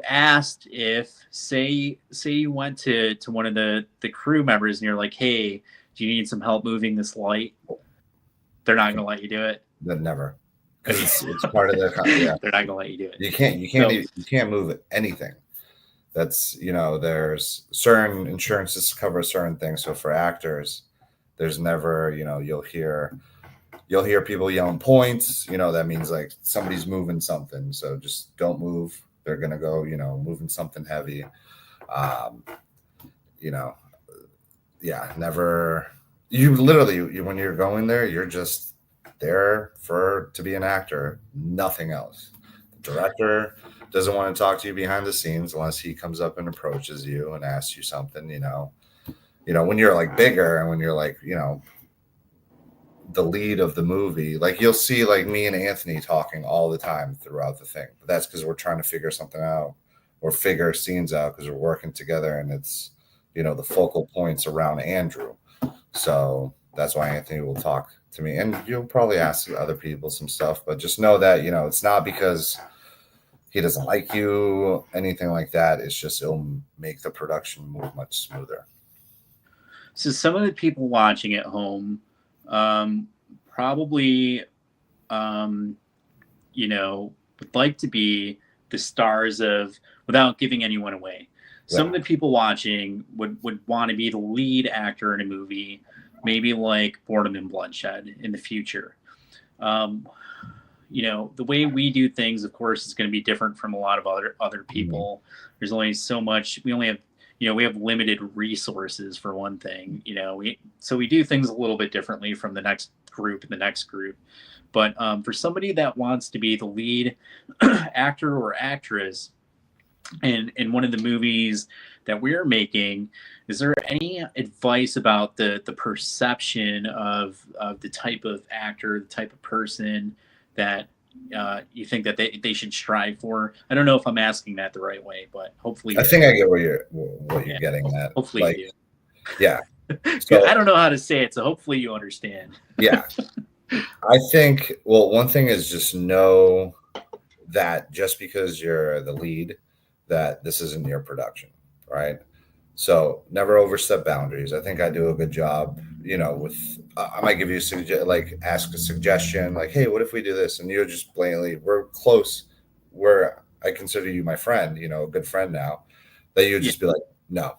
asked, if say you went to one of the crew members and you're like, hey, do you need some help moving this light? They're not going to let you do it. Then never, because it's part of their They're not going to let you do it. You can't move anything. That's, there's certain insurances cover certain things. So for actors, there's never, you'll hear people yelling points, that means like somebody's moving something. So just don't move. They're going to go, moving something heavy. Never, when you're going there, you're just there to be an actor, nothing else. The director doesn't want to talk to you behind the scenes unless he comes up and approaches you and asks you something, when you're like bigger and when you're like, the lead of the movie, like you'll see like me and Anthony talking all the time throughout the thing, but that's because we're trying to figure something out or figure scenes out because we're working together, and it's the focal points around Andrew. So that's why Anthony will talk to me, and you'll probably ask other people some stuff, but just know that it's not because he doesn't like you, anything like that. It's just it'll make the production move much smoother. So some of the people watching at home probably, would like to be the stars of, without giving anyone away. Some of the people watching would want to be the lead actor in a movie, maybe like BOREDOM and BLOODSHED in the future. The way we do things, of course, is going to be different from a lot of other people. There's only so much. We only have, we have limited resources for one thing. So we do things a little bit differently from the next group and the next group. But for somebody that wants to be the lead actor or actress in one of the movies that we're making, is there any advice about the perception of the type of actor, the type of person that you think that they should strive for? I don't know if I'm asking that the right way, but hopefully I think I get what you're getting at. Hopefully you do. Yeah. So, I don't know how to say it, so hopefully you understand. Yeah. I think, one thing is just know that just because you're the lead, that this isn't your production, right? So never overstep boundaries. I think I do a good job, with, I might give you ask a suggestion, like, hey, what if we do this? And you're just blatantly, we're close. I consider you my friend, a good friend now, that you would just be like, no,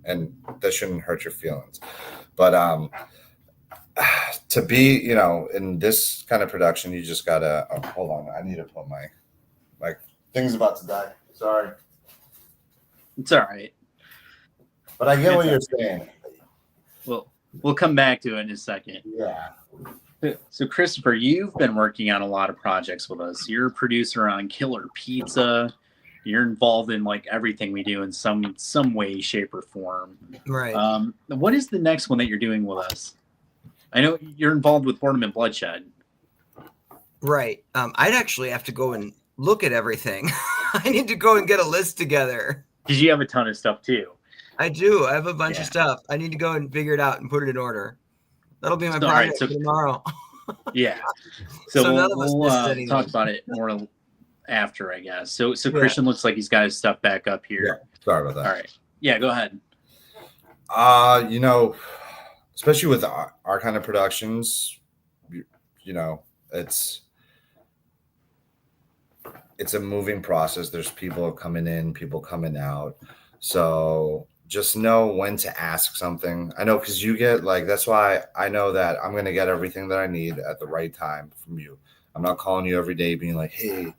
and that shouldn't hurt your feelings. But, to be, in this kind of production, you just gotta, hold on. I need to put my thing's about to die. Sorry. It's all right. But I get what you're saying. Well, we'll come back to it in a second. Yeah. So, Christopher, you've been working on a lot of projects with us. You're a producer on Killer Pizza. You're involved in like everything we do in some way, shape, or form. Right. What is the next one that you're doing with us? I know you're involved with BOREDOM and BLOODSHED. Right. I'd actually have to go and look at everything. I need to go and get a list together. Because you have a ton of stuff too. I do. I have a bunch of stuff. I need to go and figure it out and put it in order. That'll be my project for tomorrow. Yeah. So we'll talk about it more after, I guess. So Christian looks like he's got his stuff back up here. Yeah. Sorry about that. All right. Yeah, go ahead. Especially with our kind of productions, it's a moving process. There's people coming in, people coming out. So just know when to ask something. I know, because you get that's why I know that I'm going to get everything that I need at the right time from you. I'm not calling you every day being like, hey,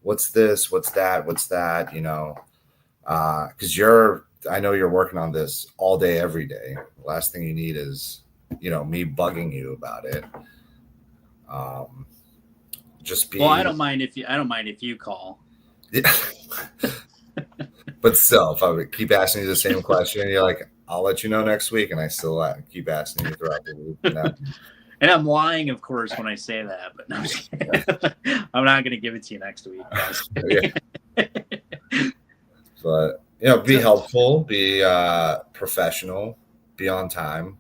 what's this? What's that? What's that? Because I know you're working on this all day, every day. The last thing you need is, me bugging you about it. Just be. Well, I don't mind if you call. Yeah. But still, if I would keep asking you the same question, you're like, I'll let you know next week, and I still keep asking you throughout the week. And I'm lying, of course, when I say that, but no, I'm not going to give it to you next week. But be helpful, be professional, be on time,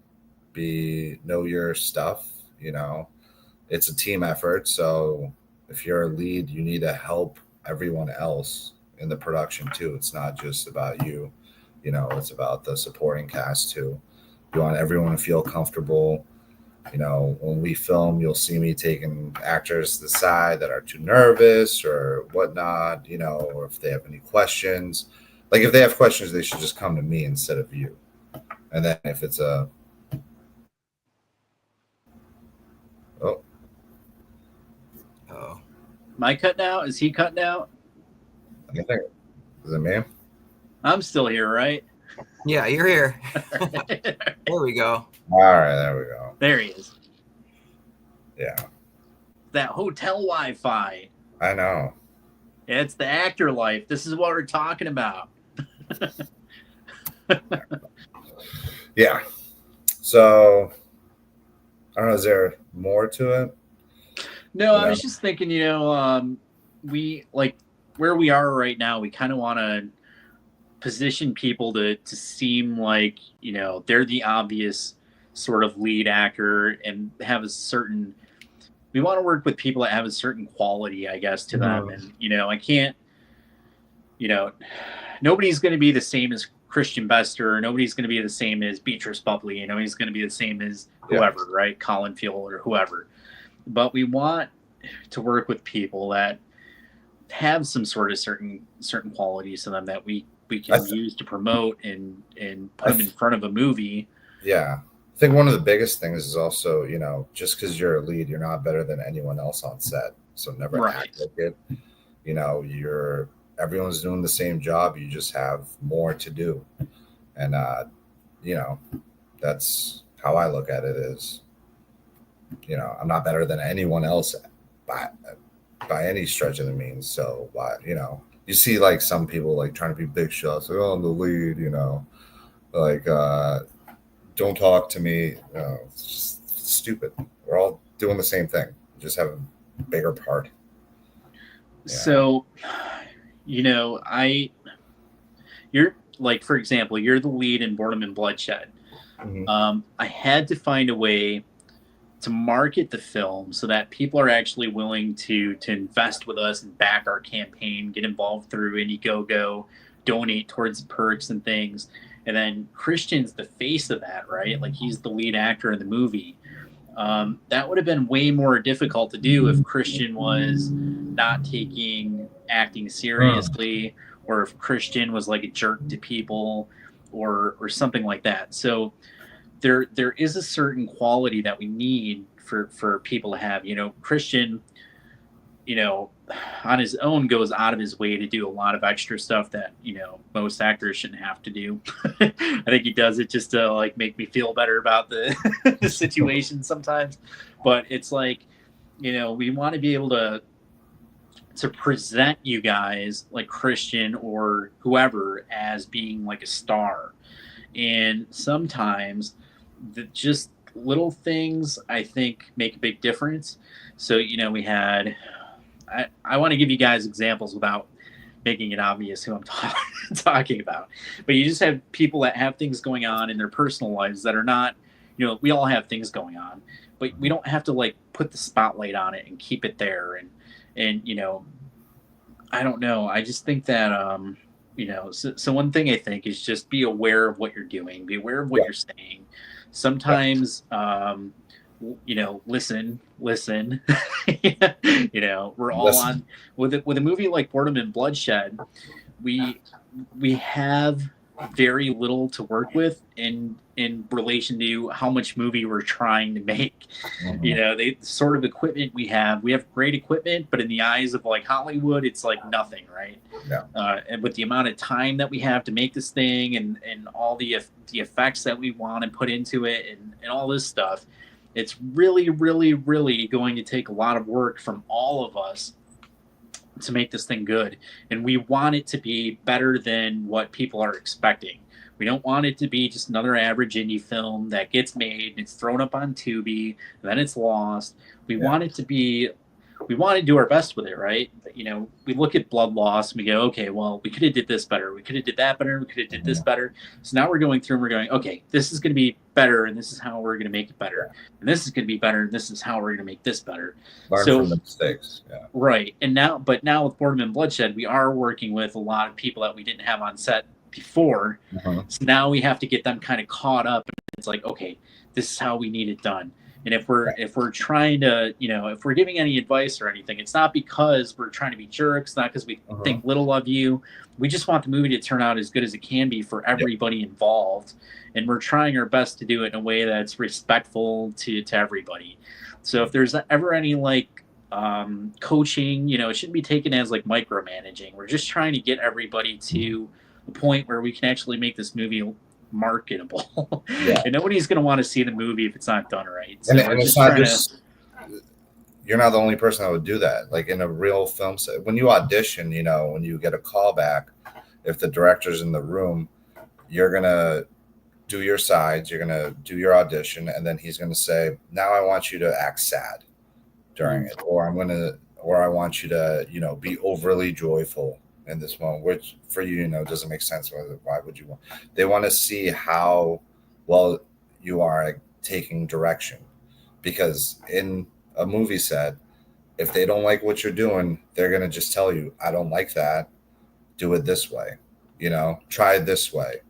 know your stuff. It's a team effort. So if you're a lead, you need to help everyone else in the production too. It's not just about you, it's about the supporting cast too. You want everyone to feel comfortable. When we film, you'll see me taking actors to the side that are too nervous or whatnot, or if they have any questions. Like if they have questions, they should just come to me instead of you. And then if it's am I cutting out? Is he cutting out? I think, is it me? I'm still here, right? Yeah, you're here. There we go. All right, there we go. There he is. Yeah. That hotel Wi-Fi. I know. It's the actor life. This is what we're talking about. Yeah. So, I don't know. Is there more to it? No, I was just thinking, we where we are right now, we kind of want to position people to seem like, they're the obvious sort of lead actor and have we want to work with people that have a certain quality, I guess, to them. And, I can't, nobody's going to be the same as Christian Bester. Nobody's going to be the same as Beatrice Bubley. Nobody's going to be the same as whoever, right? Colin Field or whoever. But we want to work with people that have some sort of certain qualities to them that we can use to promote and put them in front of a movie. Yeah. I think one of the biggest things is also, just because you're a lead, you're not better than anyone else on set. So never act like it. Everyone's doing the same job. You just have more to do. And, that's how I look at it is, I'm not better than anyone else by any stretch of the means. So, you see like some people trying to be big shots. Like, oh, I'm the lead, don't talk to me. It's just stupid. We're all doing the same thing. Just have a bigger part. Yeah. So, you're for example, you're the lead in BOREDOM and BLOODSHED. Mm-hmm. I had to find a way to market the film so that people are actually willing to invest with us and back our campaign, get involved through Indiegogo, donate towards perks and things. And then Christian's the face of that, right? Like he's the lead actor in the movie. That would have been way more difficult to do if Christian was not taking acting seriously, or if Christian was like a jerk to people, or something like that. So there is a certain quality that we need for people to have. You know, Christian, you know, on his own goes out of his way to do a lot of extra stuff that, you know, most actors shouldn't have to do. I think he does it just to like make me feel better about the, the situation sometimes. But it's like, you know, we want to be able to present you guys like Christian or whoever as being like a star. And sometimes just little things I think make a big difference. So, you know, we had, I want to give you guys examples without making it obvious who I'm talking about. But you just have people that have things going on in their personal lives that are not, you know, we all have things going on, but we don't have to like put the spotlight on it and keep it there. And you know, I don't know. I just think that, you know, so one thing I think is just be aware of what you're doing, be aware of what you're saying. Sometimes, you know, listen, you know, we're all on with a movie like BOREDOM and BLOODSHED. We have very little to work with in relation to how much movie we're trying to make. You know, the sort of equipment we have great equipment, but in the eyes of like Hollywood, it's like nothing, right? And with the amount of time that we have to make this thing and all the effects that we want to put into it and all this stuff, it's really, really, really going to take a lot of work from all of us to make this thing good. And we want it to be better than what people are expecting. We don't want it to be just another average indie film that gets made and it's thrown up on Tubi, and then it's lost. We want it to be, we want to do our best with it, right? But, you know, we look at Blood Loss and we go, okay, well, we could have did this better. We could have did that better. We could have did this better. So now we're going through and we're going, okay, this is going to be better, and this is how we're going to make it better. And this is going to be better, and this is how we're going to make this better. Learn from the mistakes. Yeah. Right. And now with BOREDOM and BLOODSHED, we are working with a lot of people that we didn't have on set before. So now we have to get them kind of caught up. And it's like, okay, this is how we need it done. And if we're trying to, you know, if we're giving any advice or anything, it's not because we're trying to be jerks, not because we think little of you. We just want the movie to turn out as good as it can be for everybody involved. And we're trying our best to do it in a way that's respectful to everybody. So if there's ever any like coaching, you know, it shouldn't be taken as like micromanaging. We're just trying to get everybody to a point where we can actually make this movie marketable. And nobody's going to want to see the movie if it's not done right. So and it's not just you're not the only person that would do that. Like in a real film set, when you audition, you know, when you get a call back, if the director's in the room, you're gonna do your sides, you're gonna do your audition, and then he's gonna say, now I want you to act sad during it, or I want you to, you know, be overly joyful in this moment, which for you, you know, doesn't make sense. Why would you want? They want to see how well you are taking direction, because in a movie set, if they don't like what you're doing, they're going to just tell you, I don't like that. Do it this way, you know, try it this way,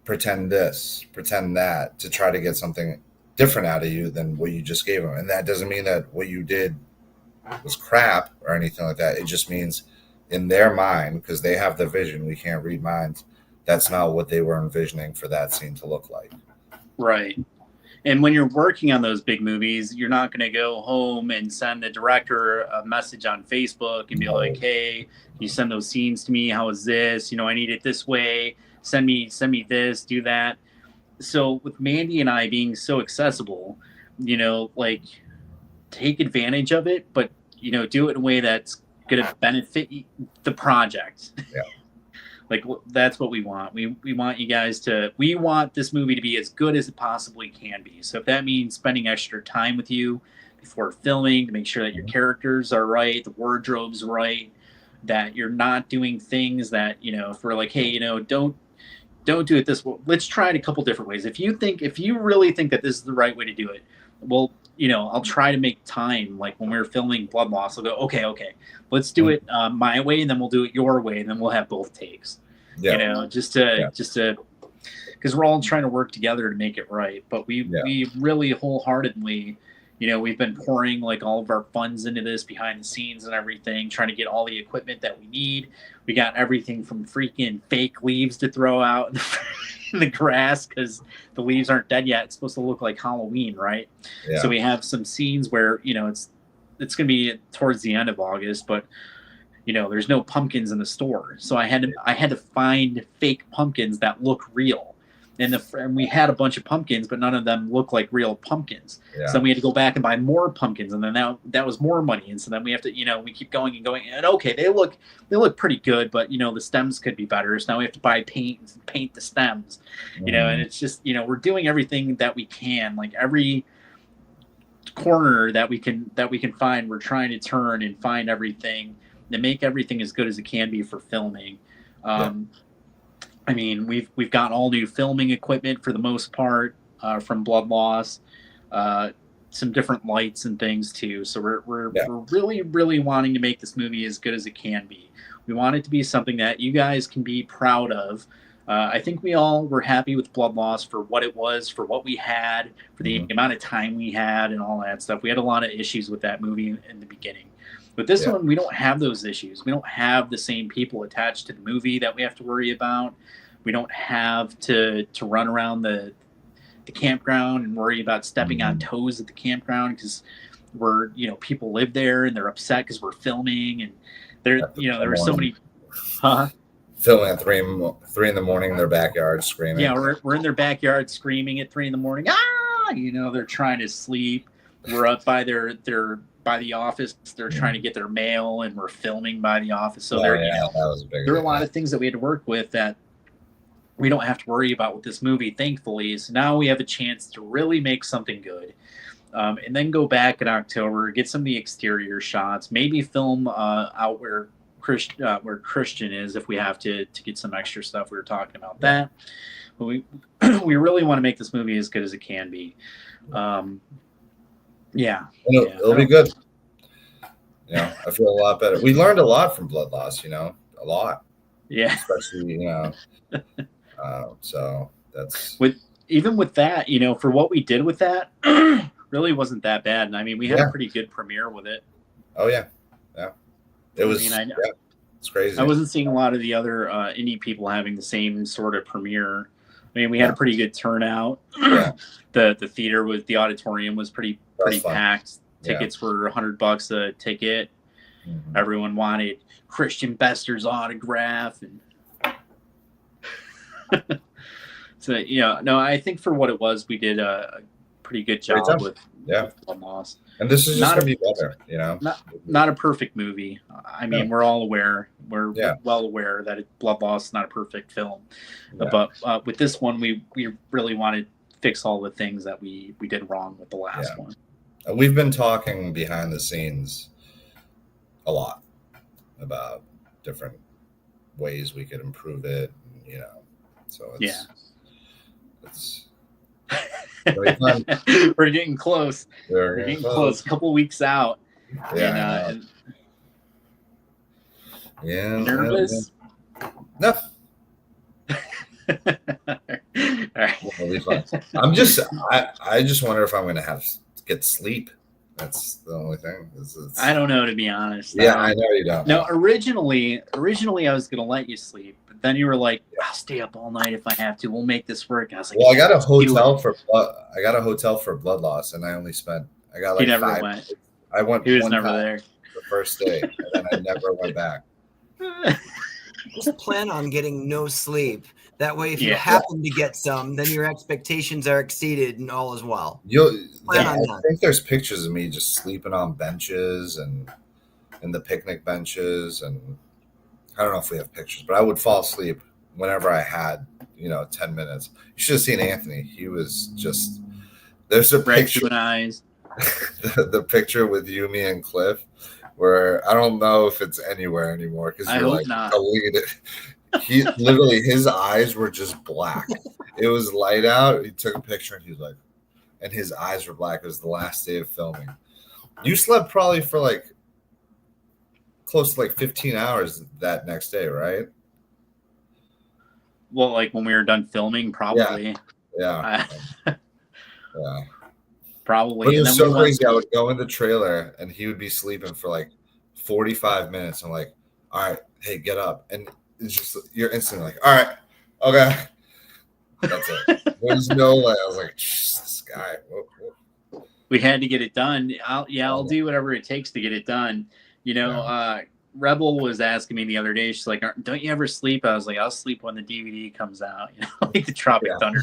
pretend this, pretend that, to try to get something different out of you than what you just gave them. And that doesn't mean that what you did was crap or anything like that. It just means in their mind, because they have the vision, we can't read minds, that's not what they were envisioning for that scene to look like. Right. And when you're working on those big movies, you're not going to go home and send the director a message on Facebook and be like, hey, you send those scenes to me. How is this? You know, I need it this way. Send me this, do that. So with Mandy and I being so accessible, you know, like take advantage of it, but, you know, do it in a way that's going to benefit the project. Yeah. Like that's what we want. We want you guys to, we want this movie to be as good as it possibly can be. So if that means spending extra time with you before filming to make sure that your characters are right, the wardrobe's right, that you're not doing things that, you know, if we're like, hey, you know, don't do it this way. Let's try it a couple different ways. If you really think that this is the right way to do it, well, you know, I'll try to make time. Like when we were filming Blood Loss, I'll go, okay, let's do it my way, and then we'll do it your way, and then we'll have both takes. You know, just to because we're all trying to work together to make it right. But we really wholeheartedly, you know, we've been pouring like all of our funds into this behind the scenes and everything, trying to get all the equipment that we need. We got everything from freaking fake leaves to throw out in the grass because the leaves aren't dead yet. It's supposed to look like Halloween, right? So we have some scenes where, you know, it's going to be towards the end of August, but you know, there's no pumpkins in the store. So I had to find fake pumpkins that look real. And we had a bunch of pumpkins, but none of them look like real pumpkins. So then we had to go back and buy more pumpkins, and then that was more money. And so then we have to, you know, we keep going and going. And okay, they look pretty good, but you know, the stems could be better. So now we have to buy paint and paint the stems. You know, and it's just, you know, we're doing everything that we can, like every corner that we can find, we're trying to turn and find everything and make everything as good as it can be for filming. I mean, we've got all new filming equipment for the most part from Blood Loss, some different lights and things too. So we're really, really wanting to make this movie as good as it can be. We want it to be something that you guys can be proud of. I think we all were happy with Blood Loss for what it was, for what we had, for the amount of time we had and all that stuff. We had a lot of issues with that movie in the beginning. But this one, we don't have those issues. We don't have the same people attached to the movie that we have to worry about. We don't have to run around the campground and worry about stepping on toes at the campground because people live there and they're upset because we're filming and there were so many, filming at 3 in the morning in their backyard screaming. Yeah, we're in their backyard screaming at 3 in the morning. You know, they're trying to sleep. We're up by by the office. They're trying to get their mail, and we're filming by the office. So there are a lot of things that we had to work with that we don't have to worry about with this movie, thankfully. So now we have a chance to really make something good, and then go back in October, get some of the exterior shots, maybe film out where Christian is if we have to get some extra stuff. We were talking about that, but we really want to make this movie as good as it can be. It'll be good. Yeah, I feel a lot better. We learned a lot from Blood Loss, you know, a lot. Yeah, especially, you know. So that's even with that, you know, for what we did with that, really wasn't that bad. And I mean, we had a pretty good premiere with it. Oh yeah, it was. It's crazy. I wasn't seeing a lot of the other indie people having the same sort of premiere. I mean, we had a pretty good turnout. The theater the auditorium was pretty packed. Tickets were $100 a ticket. Everyone wanted Christian Bester's autograph, and so I think for what it was, we did a pretty good job with Blood Loss. And this is just gonna be better, you know. Not a perfect movie. I mean, we're all aware. We're well aware that Blood Loss is not a perfect film. But with this one, we really wanted to fix all the things that we did wrong with the last one. And we've been talking behind the scenes a lot about different ways we could improve it, you know. So it's we're getting close. We're getting close. A couple weeks out. Nervous? No. All right. It'll be fun. I just wonder if I'm going to get sleep. That's the only thing. I don't know, to be honest. Yeah, I know you don't. No, originally I was going to let you sleep, but then you were like, "I'll stay up all night if I have to. We'll make this work." I was like, "Well, I got a hotel for Blood Loss, and I only spent. I got like he never went. I went. He was never there. The first day, and then I never went back. Just plan on getting no sleep. That way, if you happen to get some, then your expectations are exceeded and all is well. I think there's pictures of me just sleeping on benches and in the picnic benches. And I don't know if we have pictures, but I would fall asleep whenever I had, 10 minutes. You should have seen Anthony. He was just, there's a picture. Eyes. the picture with Yumi and Cliff, where I don't know if it's anywhere anymore because you're like deleted. He literally, his eyes were just black. It was light out. He took a picture and he was like, and his eyes were black. It was the last day of filming. You slept probably for like close to like 15 hours that next day, right? Well, like when we were done filming, probably. Yeah. Yeah. Probably. But it And was then so we crazy. I went, would go in the trailer and he would be sleeping for like 45 minutes. I'm like, all right, hey, get up. And it's just, you're instantly like, all right, okay. That's it. There's no way. I was like, this guy. Whoa. we had to get it done. I'll do whatever it takes to get it done. You know, Rebel was asking me the other day, she's like, don't you ever sleep? I was like, I'll sleep when the DVD comes out, you know, like the Tropic Thunder.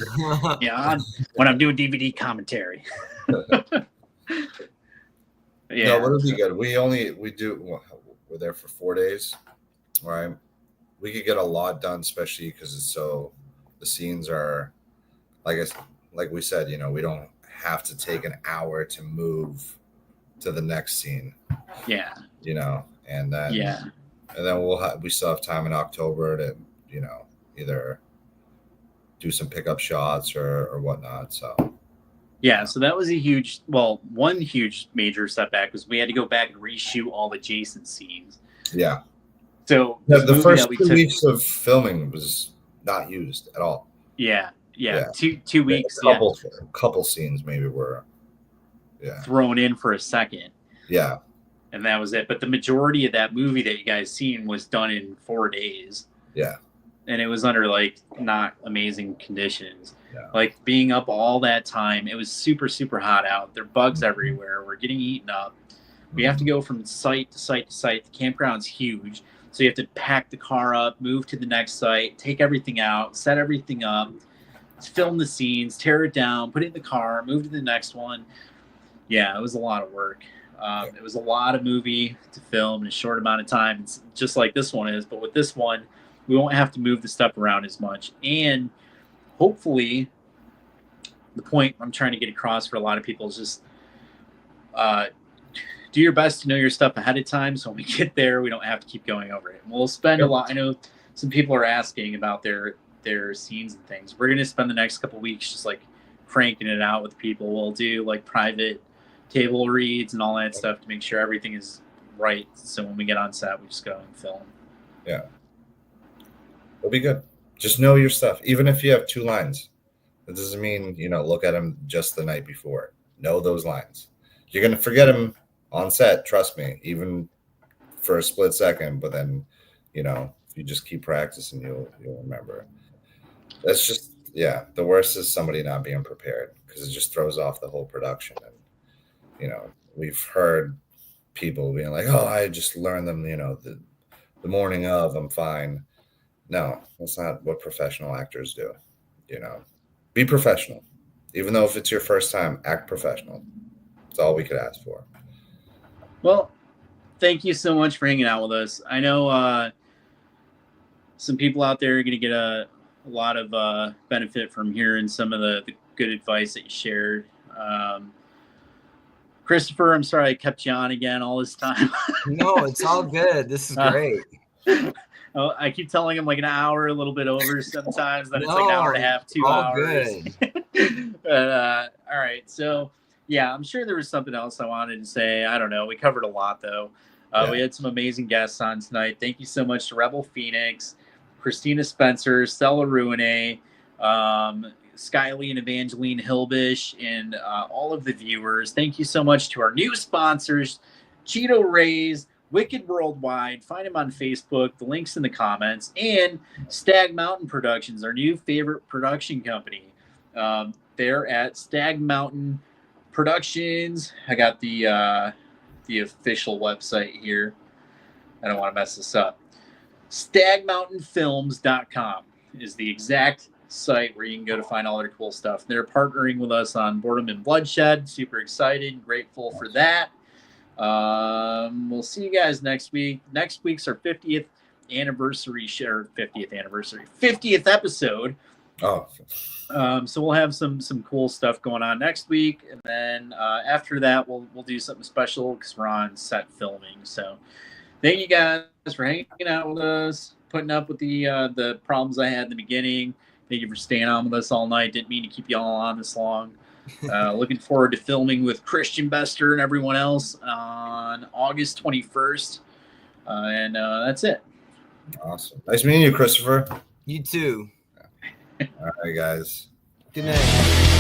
When I'm doing DVD commentary. No, it'll be good. We're there for 4 days, right? We could get a lot done, especially because the scenes are, like we said, you know, we don't have to take an hour to move to the next scene. Yeah. You know, and then we still have time in October to, you know, either do some pickup shots or whatnot. So so that was one huge major setback was we had to go back and reshoot all the Jason scenes. Yeah. So the first 2 weeks of filming was not used at all. Yeah. 2 weeks. A couple scenes maybe were thrown in for a second. Yeah. And that was it. But the majority of that movie that you guys seen was done in 4 days. Yeah. And it was under like not amazing conditions. Yeah. Like being up all that time, it was super, super hot out. There are bugs everywhere. We're getting eaten up. We have to go from site to site to site. The campground's huge. So you have to pack the car up, move to the next site, take everything out, set everything up, film the scenes, tear it down, put it in the car, move to the next one. Yeah, it was a lot of work. It was a lot of movie to film in a short amount of time. It's just like this one is. But with this one, we won't have to move the stuff around as much. And hopefully, the point I'm trying to get across for a lot of people is just do your best to know your stuff ahead of time so when we get there, we don't have to keep going over it. And we'll spend a lot. I know some people are asking about their scenes and things. We're going to spend the next couple weeks just like cranking it out with people. We'll do like private table reads and all that stuff to make sure everything is right. So when we get on set, we just go and film. Yeah. It'll be good. Just know your stuff. Even if you have 2 lines, that doesn't mean, you know, look at them just the night before. Know those lines. You're going to forget them on set. Trust me, even for a split second, but then, you know, if you just keep practicing, you'll remember. That's just, the worst is somebody not being prepared because it just throws off the whole production. And, you know, we've heard people being like, oh, I just learned them, you know, the morning of, I'm fine. No, that's not what professional actors do. You know, be professional. Even though if it's your first time, act professional. That's all we could ask for. Well, thank you so much for hanging out with us. I know some people out there are going to get a lot of benefit from hearing some of the good advice that you shared. Christopher, I'm sorry I kept you on again all this time. No, it's all good. This is great. I keep telling him like an hour, a little bit over sometimes. Then it's like an hour and a half, 2 hours. Good. But, all right. So, yeah, I'm sure there was something else I wanted to say. I don't know. We covered a lot, though. We had some amazing guests on tonight. Thank you so much to Rebel Phoenix, Christina Spencer, Stella Ruinae, Skylee and Evangeline Hilbish, and all of the viewers. Thank you so much to our new sponsors, Cheeto Rays, Wicked Worldwide. Find them on Facebook. The link's in the comments. And Stag Mountain Productions, our new favorite production company. They're at Stag Mountain Productions. I got the official website here. I don't want to mess this up. StagMountainFilms.com is the exact site where you can go to find all their cool stuff. They're partnering with us on BOREDOM and BLOODSHED. Super excited, grateful for that. We'll see you guys next week. Next week's our 50th episode. Oh. So we'll have some cool stuff going on next week, and then after that we'll do something special because we're on set filming. So thank you guys for hanging out with us, putting up with the problems I had in the beginning. Thank you for staying on with us all night. Didn't mean to keep you all on this long. Looking forward to filming with Christian Bester and everyone else on August 21st. And that's it. Awesome. Nice meeting you, Christopher. You too. All right, guys. Good night.